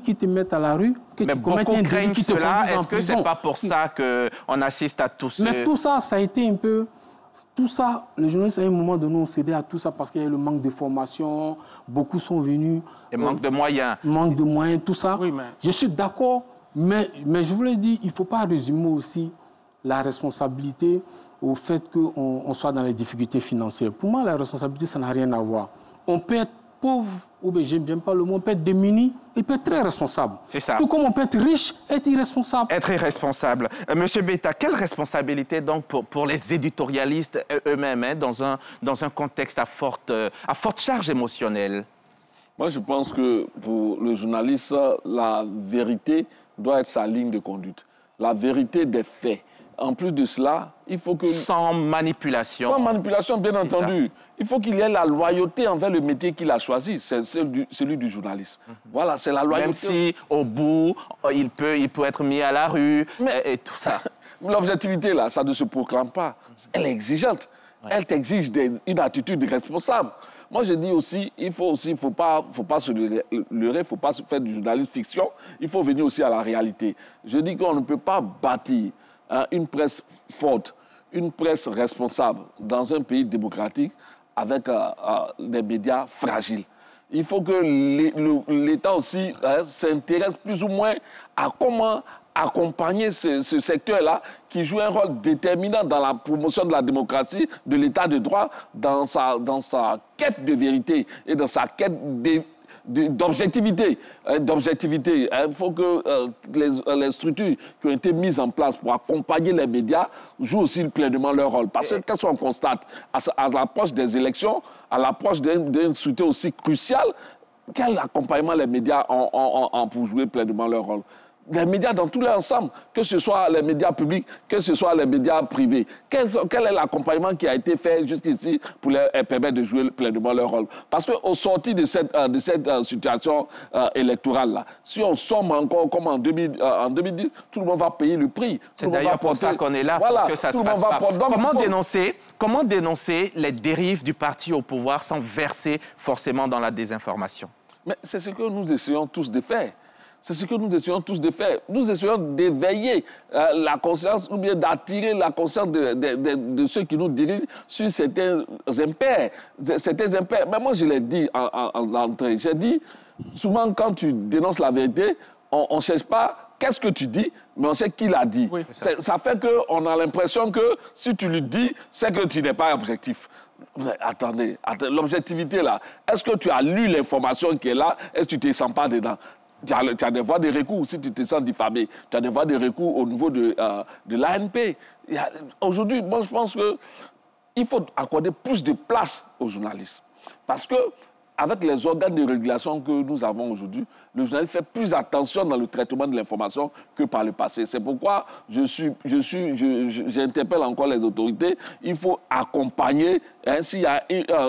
S3: qu'ils te mettent à la rue que tu commettes un délit qui te conduise en prison.
S1: Est-ce que c'est pas pour ça qu'on assiste à tout ça?
S3: Mais tout ça, ça a été un peu... Tout ça, les journalistes, à un moment donné, ont cédé à tout ça parce qu'il y a eu le manque de formation. Beaucoup sont venus...
S1: Et manque de moyens.
S3: Manque de moyens, tout ça.
S4: Oui, mais...
S3: Je suis d'accord, mais je voulais dire, il ne faut pas résumer aussi la responsabilité au fait qu'on soit dans les difficultés financières. Pour moi, la responsabilité, ça n'a rien à voir. On peut être pauvre, ou bien j'aime pas le mot, on peut être démuni, et peut être très responsable. C'est ça. Tout comme on peut être riche, être irresponsable.
S1: Être irresponsable. Monsieur Beta, quelle responsabilité donc pour les éditorialistes eux-mêmes dans un contexte à forte charge émotionnelle?
S10: Moi, je pense que pour le journaliste, la vérité doit être sa ligne de conduite. La vérité des faits. En plus de cela, il faut que...
S1: Sans manipulation.
S10: Sans manipulation, bien entendu. Il faut qu'il y ait la loyauté envers le métier qu'il a choisi, c'est celui du journalisme. Voilà, c'est la loyauté.
S1: Même si, au bout, il peut être mis à la rue et tout ça.
S10: L'objectivité, là, ça ne se proclame pas. Elle est exigeante. Ouais. Elle t'exige une attitude responsable. Moi, je dis aussi, il faut pas se leurrer, il ne faut pas faire du journalisme fiction. Il faut venir aussi à la réalité. Je dis qu'on ne peut pas bâtir une presse forte, une presse responsable dans un pays démocratique avec des médias fragiles. Il faut que l'État aussi s'intéresse plus ou moins à comment accompagner ce secteur-là qui joue un rôle déterminant dans la promotion de la démocratie, de l'État de droit, dans sa quête de vérité et dans sa quête d'objectivité. Il faut que les structures qui ont été mises en place pour accompagner les médias jouent aussi pleinement leur rôle. Parce que qu'est-ce qu'on constate à l'approche des élections, à l'approche d'une structure aussi cruciale, quel accompagnement les médias ont pour jouer pleinement leur rôle? Les médias dans tous les ensembles, que ce soit les médias publics, que ce soit les médias privés. Quel est l'accompagnement qui a été fait jusqu'ici pour leur permettre de jouer pleinement leur rôle? Parce qu'au sorti de cette situation électorale-là, si on somme encore comme en 2010, tout le monde va payer le prix.
S1: C'est d'ailleurs pour ça qu'on est là, pour que ça se fasse pas. Comment dénoncer les dérives du parti au pouvoir sans verser forcément dans la désinformation?
S10: Mais c'est ce que nous essayons tous de faire. C'est ce que nous essayons tous de faire. Nous essayons d'éveiller la conscience ou bien d'attirer la conscience de ceux qui nous dirigent sur certains impairs. Mais moi, je l'ai dit en entrée. J'ai dit, souvent, quand tu dénonces la vérité, on ne cherche pas qu'est-ce que tu dis, mais on sait qui l'a dit. Oui, ça fait qu'on a l'impression que si tu lui dis, c'est que tu n'es pas objectif. Mais attendez, l'objectivité là, est-ce que tu as lu l'information qui est là? Est-ce que tu ne te sens pas dedans? Tu as des voies de recours, si tu te sens diffamé. Tu as des voies de recours au niveau de l'ANP. Aujourd'hui, moi, je pense qu'il faut accorder plus de place aux journalistes. Parce que, avec les organes de régulation que nous avons aujourd'hui, le journaliste fait plus attention dans le traitement de l'information que par le passé. C'est pourquoi j'interpelle encore les autorités. Il faut accompagner, s'il y a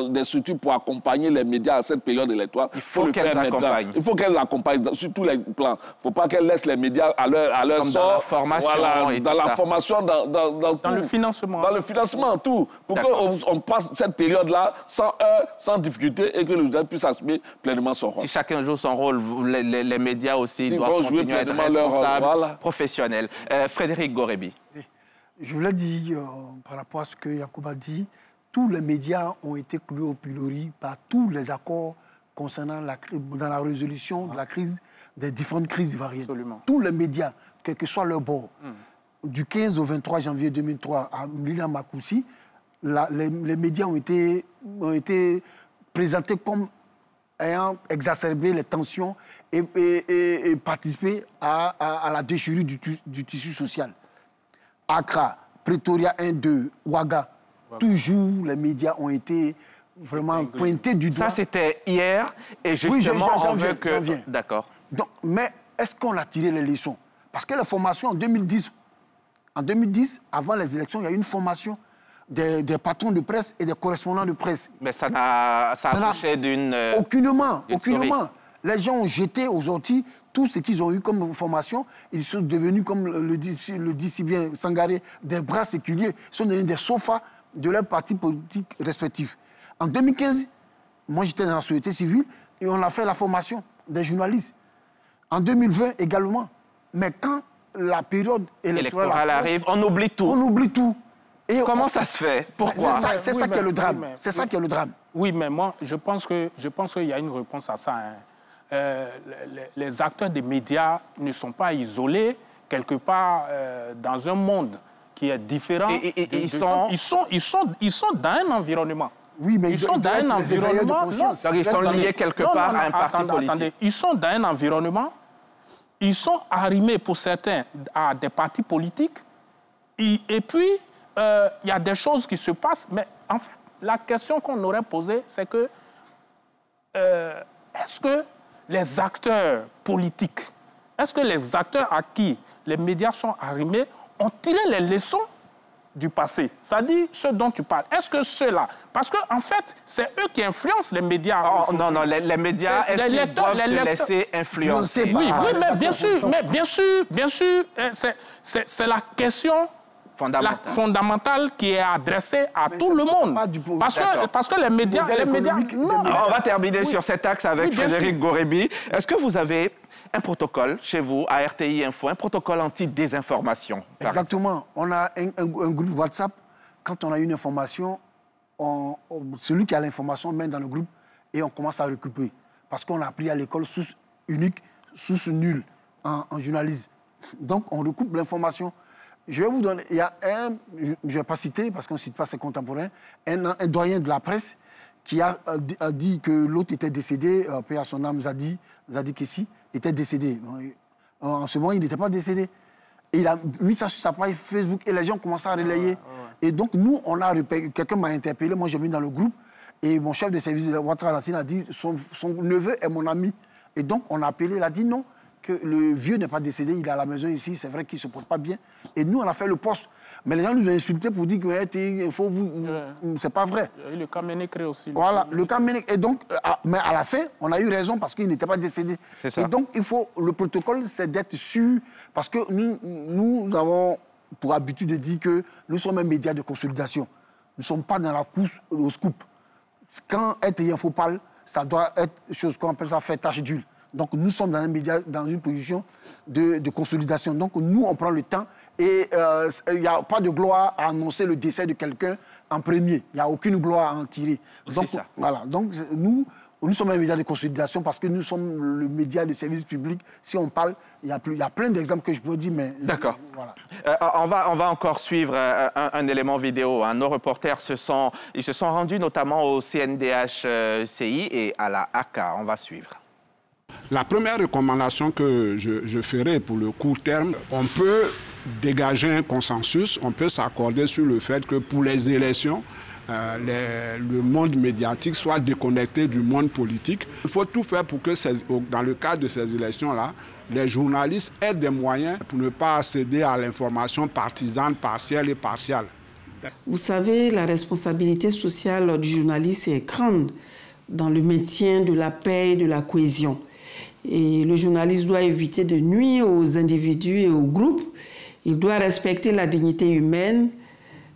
S10: des structures pour accompagner les médias à cette période électorale,
S1: il faut qu'elles accompagnent.
S10: Il faut qu'elles accompagnent sur tous les plans. Il ne faut pas qu'elles laissent les médias à leur
S1: comme
S10: sort.
S1: Dans la formation.
S10: Voilà, dans la formation,
S4: dans le financement.
S10: Dans le financement, tout. Pour qu'on passe cette période-là sans difficulté et que le journaliste puisse assumer pleinement son rôle.
S1: Si chacun joue son rôle, les médias aussi doivent continuer à être responsables, professionnels. Frédéric Gorebi.
S11: Je voulais dire, par rapport à ce que Yacoub a dit, tous les médias ont été cloués au pilori par tous les accords concernant dans la résolution de la crise, des différentes crises ivoiriennes. Absolument. Tous les médias, quel que soit leur bord, du 15 au 23 janvier 2003 à Lilian Makoussi, les médias ont été présentés comme ayant exacerbé les tensions et participé à la déchirure du tissu social. Accra, Pretoria 1, 2, Ouaga, toujours les médias ont été vraiment pointés du doigt.
S1: Ça, c'était hier, et justement,
S11: oui,
S1: on veut que...
S11: D'accord. Mais est-ce qu'on a tiré les leçons? Parce que la formation en 2010, avant les élections, il y a eu une formation des patrons de presse et des correspondants de presse.
S1: Mais ça a accouché d'une...
S11: Aucunement. Les gens ont jeté aux orties tout ce qu'ils ont eu comme formation. Ils sont devenus, comme le dit si bien Sangaré, des bras séculiers. Ils sont devenus des sofas de leurs partis politiques respectifs. En 2015, moi j'étais dans la société civile et on a fait la formation des journalistes. En 2020 également. Mais quand la période électorale
S1: arrive, on oublie tout.
S11: On oublie tout.
S1: Et comment ça se fait? Pourquoi?
S11: C'est ça qui est le drame. C'est ça qui est le drame.
S4: Oui, mais moi, je pense qu'il y a une réponse à ça. Les acteurs des médias ne sont pas isolés quelque part dans un monde qui est différent.
S1: Ils sont
S4: dans un environnement.
S11: Oui, mais
S4: ils sont dans un environnement.
S1: Ils sont liés quelque part à un parti politique.
S4: Attendez. Ils sont dans un environnement. Ils sont arrimés pour certains à des partis politiques. Et puis, il y a des choses qui se passent. Mais en fait, la question qu'on aurait posée, c'est que est-ce que les acteurs politiques, est-ce que les acteurs à qui les médias sont arrimés ont tiré les leçons du passé? C'est-à-dire ceux dont tu parles. Est-ce que ceux-là... Parce qu'en fait, c'est eux qui influencent les médias.
S1: Oh, non, les médias, est-ce qu'ils doivent se laisser influencer?
S4: Oui, mais bien sûr, c'est la question fondamentale qui est adressée à tout le monde. Parce que les médias...
S1: On va terminer sur cet axe avec Frédéric Gorebi. Est-ce que vous avez un protocole chez vous, à RTI Info, un protocole anti-désinformation?
S11: Exactement. On a un groupe WhatsApp. Quand on a une information, celui qui a l'information met dans le groupe et on commence à récupérer. Parce qu'on a appris à l'école source unique, source nulle en journalisme. Donc, on recoupe l'information. Je vais vous donner... Il y a je ne vais pas citer, parce qu'on ne cite pas ses contemporains, un doyen de la presse qui a dit que l'autre était décédé, paix à son âme, Zadi Kessi, était décédé. En ce moment, il n'était pas décédé. Et il a mis ça sur sa page Facebook et les gens ont commencé à relayer. Et donc, nous, quelqu'un m'a interpellé, moi j'ai mis dans le groupe, et mon chef de service de Ouattara Lassine a dit son neveu est mon ami. Et donc, on a appelé, il a dit non, que le vieux n'est pas décédé, il est à la maison ici, c'est vrai qu'il ne se porte pas bien. Et nous, on a fait le poste. Mais les gens nous ont insultés pour dire que c'est pas vrai.
S4: Et le cas Ménécré aussi.
S11: Voilà, le cas Ménécré. Et donc, mais à la fin, on a eu raison parce qu'il n'était pas décédé. Et donc, le protocole, c'est d'être sûr, parce que nous avons pour habitude de dire que nous sommes un média de consolidation. Nous ne sommes pas dans la course au scoop. Quand RTI Info parle, ça doit être chose qu'on appelle ça faire tâche d'huile. Donc, nous sommes dans un média, dans une position de consolidation. Donc, nous, on prend le temps et il n'y a pas de gloire à annoncer le décès de quelqu'un en premier. Il n'y a aucune gloire à en tirer. Donc, voilà. Donc, nous sommes un média de consolidation parce que nous sommes le média de service public. Si on parle, il y a plein d'exemples que je peux dire, mais...
S1: D'accord.
S11: Voilà.
S1: On va encore suivre un élément vidéo. Nos reporters se sont rendus notamment au CNDH-CI et à la ACA. On va suivre.
S20: La première recommandation que je ferai pour le court terme, on peut dégager un consensus, on peut s'accorder sur le fait que pour les élections, le monde médiatique soit déconnecté du monde politique. Il faut tout faire pour que, dans le cadre de ces élections-là, les journalistes aient des moyens pour ne pas accéder à l'information partisane, partielle et partiale.
S21: Vous savez, la responsabilité sociale du journaliste est grande dans le maintien de la paix et de la cohésion. Et le journaliste doit éviter de nuire aux individus et aux groupes. Il doit respecter la dignité humaine,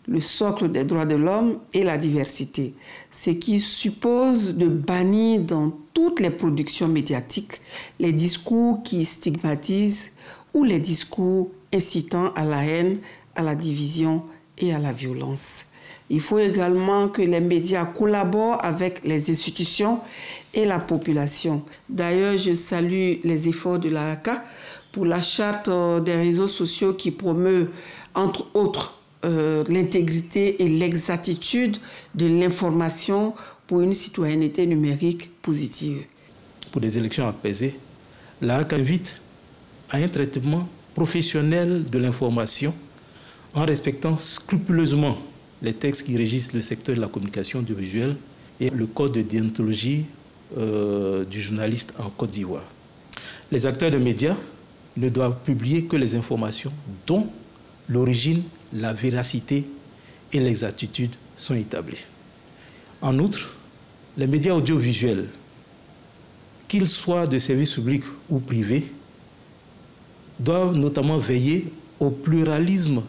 S21: le socle des droits de l'homme et la diversité. Ce qui suppose de bannir dans toutes les productions médiatiques les discours qui stigmatisent ou les discours incitant à la haine, à la division et à la violence. Il faut également que les médias collaborent avec les institutions et la population. D'ailleurs, je salue les efforts de la ACA pour la charte des réseaux sociaux qui promeut, entre autres, l'intégrité et l'exactitude de l'information pour une citoyenneté numérique positive.
S22: Pour des élections apaisées, la ACA invite à un traitement professionnel de l'information en respectant scrupuleusement les textes qui régissent le secteur de la communication audiovisuelle et le code de déontologie du journaliste en Côte d'Ivoire. Les acteurs de médias ne doivent publier que les informations dont l'origine, la véracité et l'exactitude sont établies. En outre, les médias audiovisuels, qu'ils soient de service public ou privé, doivent notamment veiller au pluralisme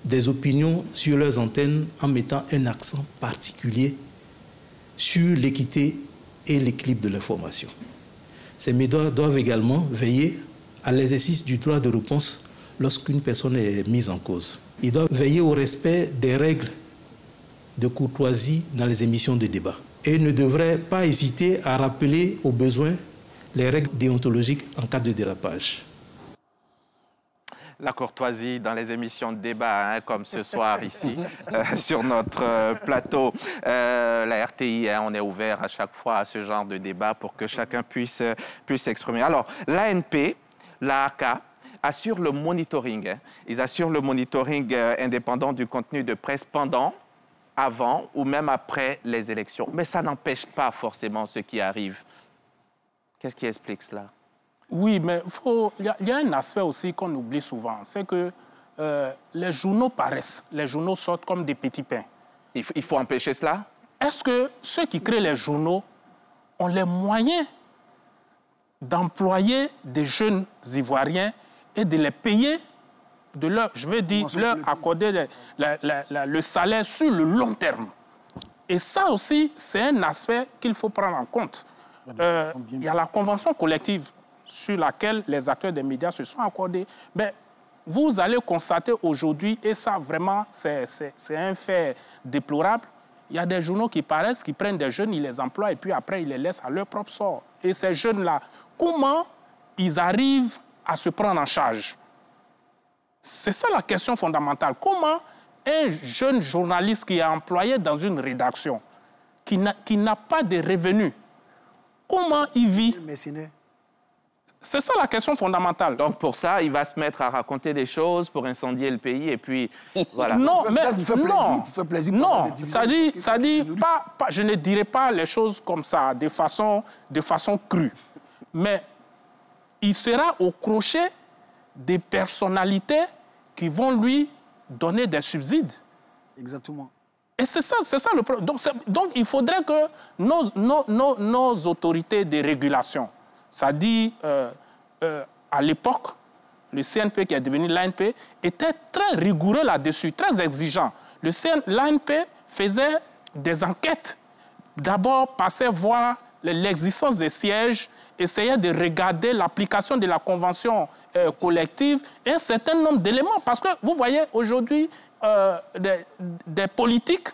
S22: des opinions sur leurs antennes en mettant un accent particulier sur l'équité et l'équilibre de l'information. Ces médias doivent également veiller à l'exercice du droit de réponse lorsqu'une personne est mise en cause. Ils doivent veiller au respect des règles de courtoisie dans les émissions de débat et ne devraient pas hésiter à rappeler au besoin les règles déontologiques en cas de dérapage.
S1: La courtoisie dans les émissions de débat, hein, comme ce soir ici, sur notre plateau. La RTI, hein, on est ouvert à chaque fois à ce genre de débat pour que chacun puisse s'exprimer. Alors, l'ANP, l'AAK, assurent le monitoring. Hein. Ils assurent le monitoring indépendant du contenu de presse pendant, avant ou même après les élections. Mais ça n'empêche pas forcément ce qui arrive. Qu'est-ce qui explique cela?
S4: Oui, mais il y a un aspect aussi qu'on oublie souvent, c'est que les journaux paraissent, les journaux sortent comme des petits pains.
S1: Il faut empêcher cela?
S4: Est-ce que ceux qui créent les journaux ont les moyens d'employer des jeunes Ivoiriens et de les payer, de leur, je veux dire, leur accorder le salaire sur le long terme? Et ça aussi, c'est un aspect qu'il faut prendre en compte. Il y a la convention collective sur laquelle les acteurs des médias se sont accordés. Mais vous allez constater aujourd'hui, et ça vraiment, c'est un fait déplorable, il y a des journaux qui paraissent, qui prennent des jeunes, ils les emploient et puis après, ils les laissent à leur propre sort. Et ces jeunes-là, comment ils arrivent à se prendre en charge? C'est ça la question fondamentale. Comment un jeune journaliste qui est employé dans une rédaction, qui n'a pas de revenus, comment il vit? C'est ça la question fondamentale.
S1: Donc pour ça, il va se mettre à raconter des choses pour incendier le pays et puis voilà.
S4: Non, mais non, ça dit pas, je ne dirais pas les choses comme ça, de façon crue. Mais il sera au crochet des personnalités qui vont lui donner des subsides.
S11: Exactement.
S4: Et c'est ça le problème. Donc il faudrait que nos autorités de régulation, ça dit, à l'époque, le CNP qui est devenu l'ANP, était très rigoureux là-dessus, très exigeant. L'ANP faisait des enquêtes. D'abord, passait voir l'existence des sièges, essayait de regarder l'application de la convention collective et un certain nombre d'éléments. Parce que vous voyez aujourd'hui des politiques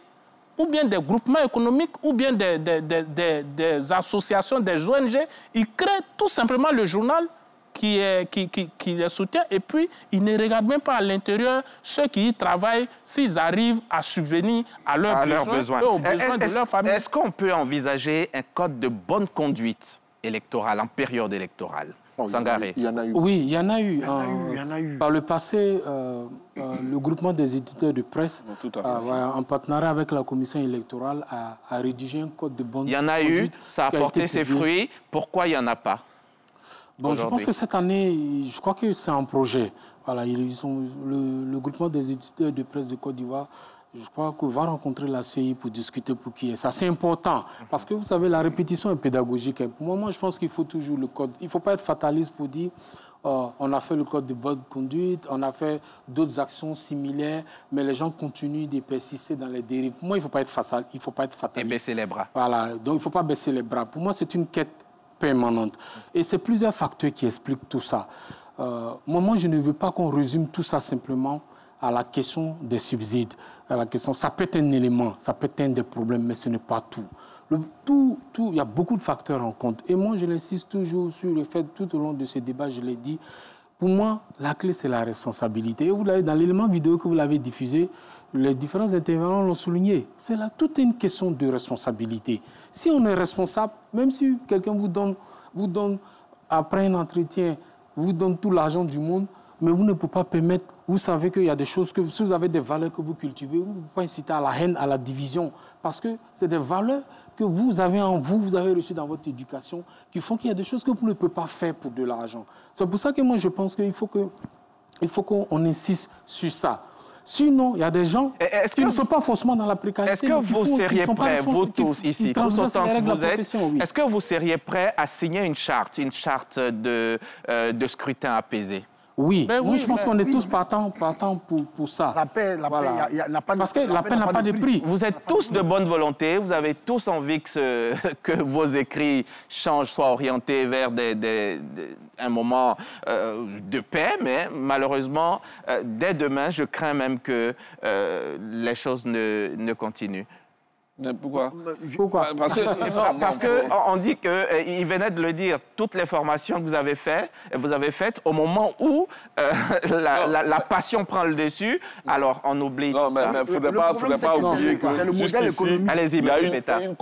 S4: ou bien des groupements économiques, ou bien des associations, des ONG, ils créent tout simplement le journal qui les soutient, et puis ils ne regardent même pas à l'intérieur ceux qui y travaillent, s'ils arrivent à subvenir à leurs besoins. Aux besoins de leur famille.
S1: Est-ce qu'on peut envisager un code de bonne conduite électorale en période électorale? Sangaré.
S3: Il y en a eu. Oui, il y en a eu. Par le passé, le groupement des éditeurs de presse, en partenariat avec la commission électorale, a rédigé un code de bonne conduite.
S1: Il y en a eu, ça a porté ses fruits. Pourquoi il n'y en a pas?
S3: Bon, je pense que cette année, je crois que c'est un projet. Voilà, le groupement des éditeurs de presse de Côte d'Ivoire, je crois qu'on va rencontrer la CEI pour discuter pour qui est ça. C'est important parce que vous savez, la répétition est pédagogique. Pour moi, je pense qu'il faut toujours le code. Il ne faut pas être fataliste pour dire on a fait le code de bonne conduite, on a fait d'autres actions similaires, mais les gens continuent de persister dans les dérives. Pour moi, il ne faut pas être fataliste.
S1: Et baisser les bras.
S3: Voilà, donc il ne faut pas baisser les bras. Pour moi, c'est une quête permanente. Et c'est plusieurs facteurs qui expliquent tout ça. Moi, je ne veux pas qu'on résume tout ça simplement à la question des subsides. Ça peut être un élément, ça peut être un des problèmes, mais ce n'est pas tout. Il y a beaucoup de facteurs en compte. Et moi, je l'insiste toujours sur le fait, tout au long de ce débat, je l'ai dit, pour moi, la clé, c'est la responsabilité. Et vous l'avez, dans l'élément vidéo que vous l'avez diffusé, les différents intervenants l'ont souligné. C'est là toute une question de responsabilité. Si on est responsable, même si quelqu'un vous donne, après un entretien, vous donne tout l'argent du monde, mais vous ne pouvez pas permettre, vous savez qu'il y a des choses, si vous avez des valeurs que vous cultivez, vous ne pouvez pas inciter à la haine, à la division, parce que c'est des valeurs que vous avez en vous, vous avez reçues dans votre éducation, qui font qu'il y a des choses que vous ne pouvez pas faire pour de l'argent. C'est pour ça que moi, je pense qu'il faut qu'on insiste sur ça. Sinon, il y a des gens qui ne sont pas forcément dans la précarité.
S1: Est-ce que vous seriez prêts, vous tous ici, tous autant que vous êtes, est-ce que vous seriez prêts à signer une charte de scrutin apaisé?
S3: Oui,
S11: Ben
S3: moi
S11: oui,
S3: je pense
S11: ben
S3: qu'on est
S11: oui,
S3: tous
S11: mais-
S3: partants pour ça.
S11: La paix,
S3: Voilà.
S11: n'a pas de
S3: Parce que la paix n'a pas de prix.
S1: Vous êtes tous de bonne volonté, vous avez tous envie que vos écrits changent, soient orientés vers un moment de paix, mais malheureusement, dès demain, je crains même que les choses ne continuent.
S10: Mais pourquoi?
S3: Pourquoi?
S1: Parce qu'on dit qu'il venait de le dire, toutes les formations que vous avez faites au moment où la passion prend le dessus, alors on oublie
S10: non,
S1: tout ça.
S10: mais il ne faudrait pas oublier que
S11: c'est le modèle économique.
S1: Allez-y,
S10: il y a
S1: M. Betta.
S10: une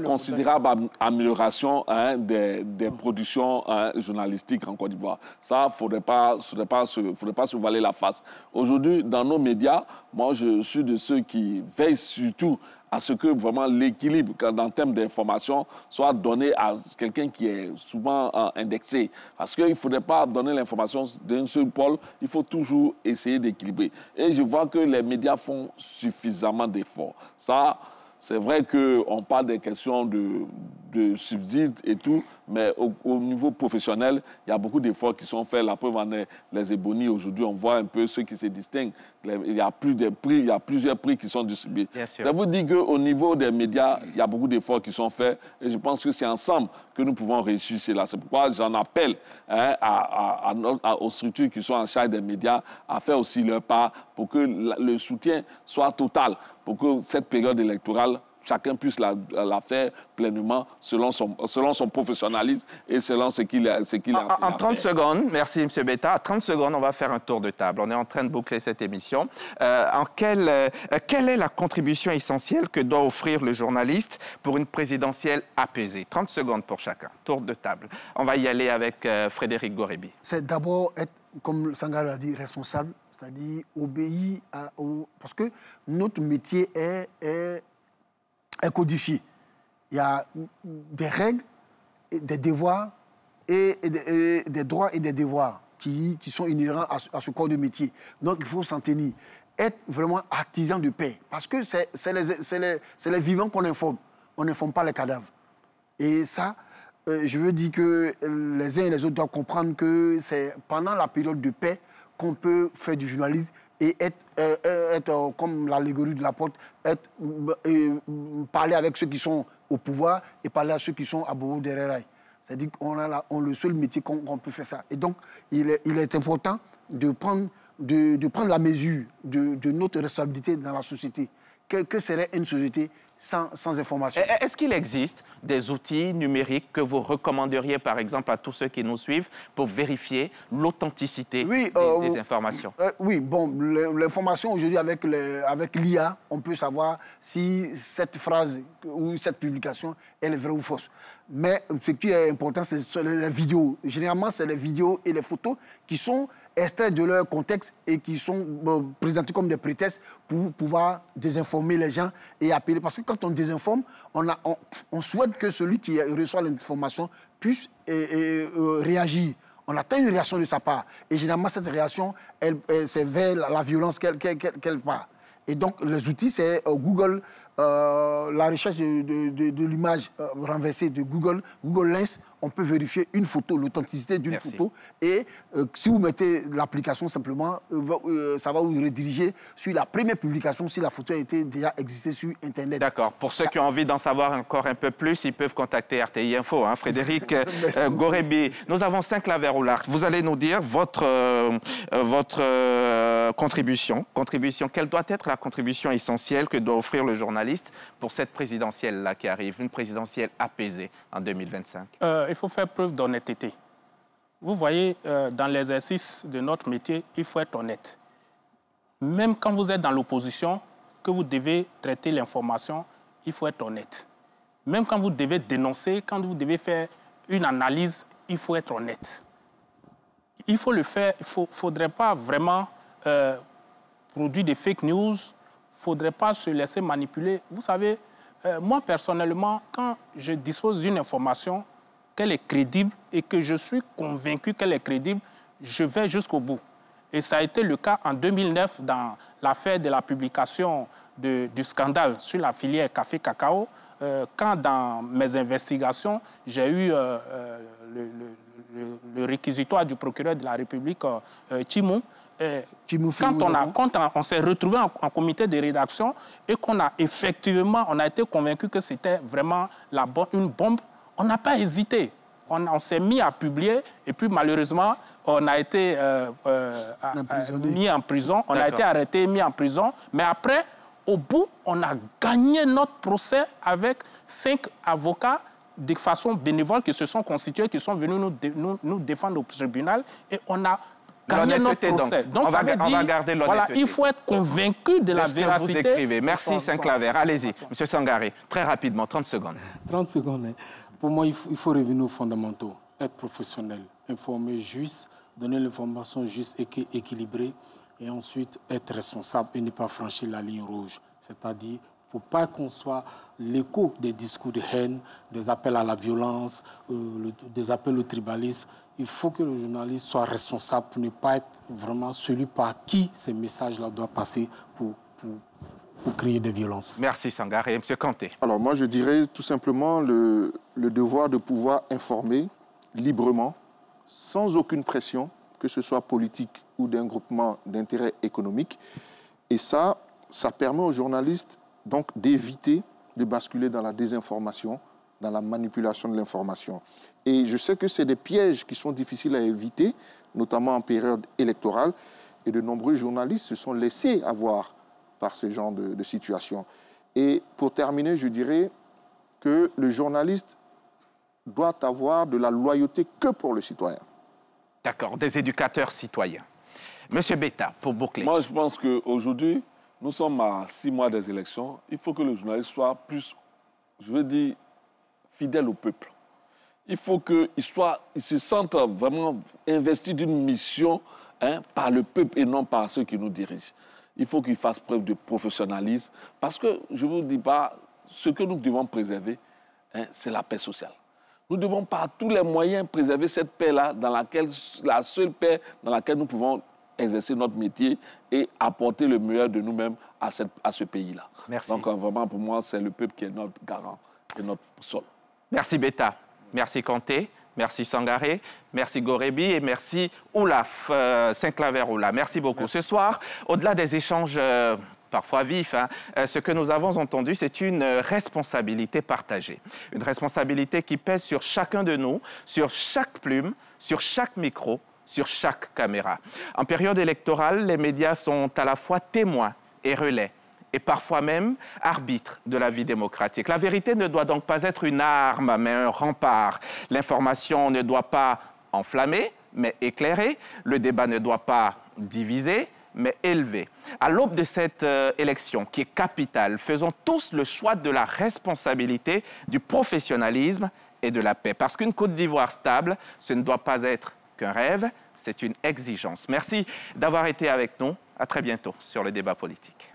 S10: considérable amélioration des productions journalistiques en Côte d'Ivoire. Ça, il ne faudrait pas se voiler la face. Aujourd'hui, dans nos médias, moi, je suis de ceux qui veillent surtout à ce que vraiment l'équilibre en termes d'information soit donné à quelqu'un qui est souvent indexé. Parce qu'il ne faudrait pas donner l'information d'un seul pôle, il faut toujours essayer d'équilibrer. Et je vois que les médias font suffisamment d'efforts. Ça, c'est vrai qu'on parle des questions de subsides et tout, mais au niveau professionnel, il y a beaucoup d'efforts qui sont faits. La preuve en est les ébonies. Aujourd'hui, on voit un peu ceux qui se distinguent. Il y a plus de prix, il y a plusieurs prix qui sont distribués. Ça vous dit qu'au niveau des médias, il y a beaucoup d'efforts qui sont faits et je pense que c'est ensemble que nous pouvons réussir cela. C'est pourquoi j'en appelle aux structures qui sont en charge des médias à faire aussi leur part pour que le soutien soit total, pour que cette période électorale, chacun puisse la faire pleinement selon son professionnalisme et selon ce qu'il a.
S1: En 30 secondes, merci M. Betta, en 30 secondes, on va faire un tour de table. On est en train de boucler cette émission. Quelle est la contribution essentielle que doit offrir le journaliste pour une présidentielle apaisée? 30 secondes pour chacun. Tour de table. On va y aller avec Frédéric Gorebi.
S11: C'est d'abord être, comme Sangaré l'a dit, responsable, c'est-à-dire obéir parce que notre métier est codifié. Il y a des règles, des devoirs, et des droits et des devoirs qui sont inhérents à ce corps de métier. Donc, il faut s'en tenir. Être vraiment artisan de paix. Parce que c'est les vivants qu'on informe. On n'informe pas les cadavres. Et ça, je veux dire que les uns et les autres doivent comprendre que c'est pendant la période de paix qu'on peut faire du journalisme et être comme l'allégorie de la porte, parler avec ceux qui sont au pouvoir et parler à ceux qui sont à bout derrière rails. C'est-à-dire qu'on a le seul métier qu'on peut faire ça. Et donc, il est important de prendre la mesure de notre responsabilité dans la société. Que serait une société sans information?
S1: Est-ce qu'il existe des outils numériques que vous recommanderiez, par exemple, à tous ceux qui nous suivent pour vérifier l'authenticité des informations?
S11: Oui, bon, l'information aujourd'hui avec l'IA, on peut savoir si cette phrase ou cette publication elle est vraie ou fausse. Mais ce qui est important, c'est les vidéos. Généralement, c'est les vidéos et les photos qui sont extraits de leur contexte et qui sont présentés comme des prétextes pour pouvoir désinformer les gens et appeler. Parce que quand on désinforme, on souhaite que celui qui reçoit l'information puisse réagir. On attend une réaction de sa part. Et généralement, cette réaction, c'est vers la violence qu'elle part. Et donc, les outils, c'est Google, la recherche de l'image renversée de Google Lens, on peut vérifier une photo, l'authenticité d'une photo. Et si vous mettez l'application simplement, ça va vous rediriger sur la première publication si la photo a été déjà existée sur Internet.
S1: D'accord. Pour ceux qui ont envie d'en savoir encore un peu plus, ils peuvent contacter RTI Info. Hein. Frédéric Gorebi, nous avons 5 laveurs au large. Vous allez nous dire votre contribution. Quelle doit être la contribution essentielle que doit offrir le journaliste pour cette présidentielle-là qui arrive, une présidentielle apaisée en 2025?
S4: Il faut faire preuve d'honnêteté. Vous voyez, dans l'exercice de notre métier, il faut être honnête. Même quand vous êtes dans l'opposition, que vous devez traiter l'information, il faut être honnête. Même quand vous devez dénoncer, quand vous devez faire une analyse, il faut être honnête. Il faut le faire. Il ne faudrait pas vraiment produire des fake news. Il ne faudrait pas se laisser manipuler. Vous savez, moi, personnellement, quand je dispose d'une information, qu'elle est crédible et que je suis convaincu qu'elle est crédible, je vais jusqu'au bout. Et ça a été le cas en 2009 dans l'affaire de la publication du scandale sur la filière café-cacao. quand dans mes investigations, j'ai eu le réquisitoire du procureur de la République, Tchimou, quand on s'est retrouvé en comité de rédaction et qu'on a effectivement, on a été convaincu que c'était vraiment une bombe, on n'a pas hésité. On s'est mis à publier et puis malheureusement, on a été mis en prison, on a été arrêté, mis en prison. Mais après, au bout, on a gagné notre procès avec 5 avocats de façon bénévole qui se sont constitués, qui sont venus nous défendre au tribunal et on a gagné notre procès. Donc,
S1: on va garder l'honnêteté.
S4: Voilà, il faut être convaincu de la véracité.
S1: Vous écrivez. Merci Saint-Claver. Allez-y, M. Sangaré, très rapidement, 30 secondes.
S3: 30 secondes. Pour moi, il faut revenir aux fondamentaux, être professionnel, informer juste, donner l'information juste et équilibrée, et ensuite être responsable et ne pas franchir la ligne rouge. C'est-à-dire, il ne faut pas qu'on soit l'écho des discours de haine, des appels à la violence, des appels au tribalisme. Il faut que le journaliste soit responsable pour ne pas être vraiment celui par qui ces messages-là doivent passer pour créer des violences.
S1: Merci Sangaré. M. Kanté.
S2: Alors moi je dirais tout simplement le devoir de pouvoir informer librement, sans aucune pression, que ce soit politique ou d'un groupement d'intérêt économique. Et ça permet aux journalistes donc d'éviter de basculer dans la désinformation, dans la manipulation de l'information. Et je sais que c'est des pièges qui sont difficiles à éviter, notamment en période électorale, et de nombreux journalistes se sont laissés avoir par ce genre de situation. Et pour terminer, je dirais que le journaliste doit avoir de la loyauté que pour le citoyen.
S1: D'accord, des éducateurs citoyens. Monsieur Betta, pour boucler.
S10: Moi, je pense qu'aujourd'hui, nous sommes à 6 mois des élections. Il faut que le journaliste soit plus, je veux dire, fidèle au peuple. Il faut qu'il se sente vraiment investi d'une mission par le peuple et non par ceux qui nous dirigent. Il faut qu'il fasse preuve de professionnalisme parce que, je ne vous dis pas, ce que nous devons préserver, c'est la paix sociale. Nous devons par tous les moyens préserver cette paix-là, la seule paix dans laquelle nous pouvons exercer notre métier et apporter le meilleur de nous-mêmes à ce pays-là.
S1: Merci.
S10: Donc vraiment, pour moi, c'est le peuple qui est notre garant et notre sol.
S1: Merci Betta, merci Kanté, merci Sangaré, merci Gorebi et merci Oulaf, Saint-Claver-Oula. Merci beaucoup. Merci. Ce soir, au-delà des échanges parfois vifs, ce que nous avons entendu, c'est une responsabilité partagée. Une responsabilité qui pèse sur chacun de nous, sur chaque plume, sur chaque micro, sur chaque caméra. En période électorale, les médias sont à la fois témoins et relais, et parfois même arbitre de la vie démocratique. La vérité ne doit donc pas être une arme, mais un rempart. L'information ne doit pas enflammer, mais éclairer. Le débat ne doit pas diviser, mais élever. À l'aube de cette élection qui est capitale, faisons tous le choix de la responsabilité, du professionnalisme et de la paix. Parce qu'une Côte d'Ivoire stable, ce ne doit pas être qu'un rêve, c'est une exigence. Merci d'avoir été avec nous. À très bientôt sur le débat politique.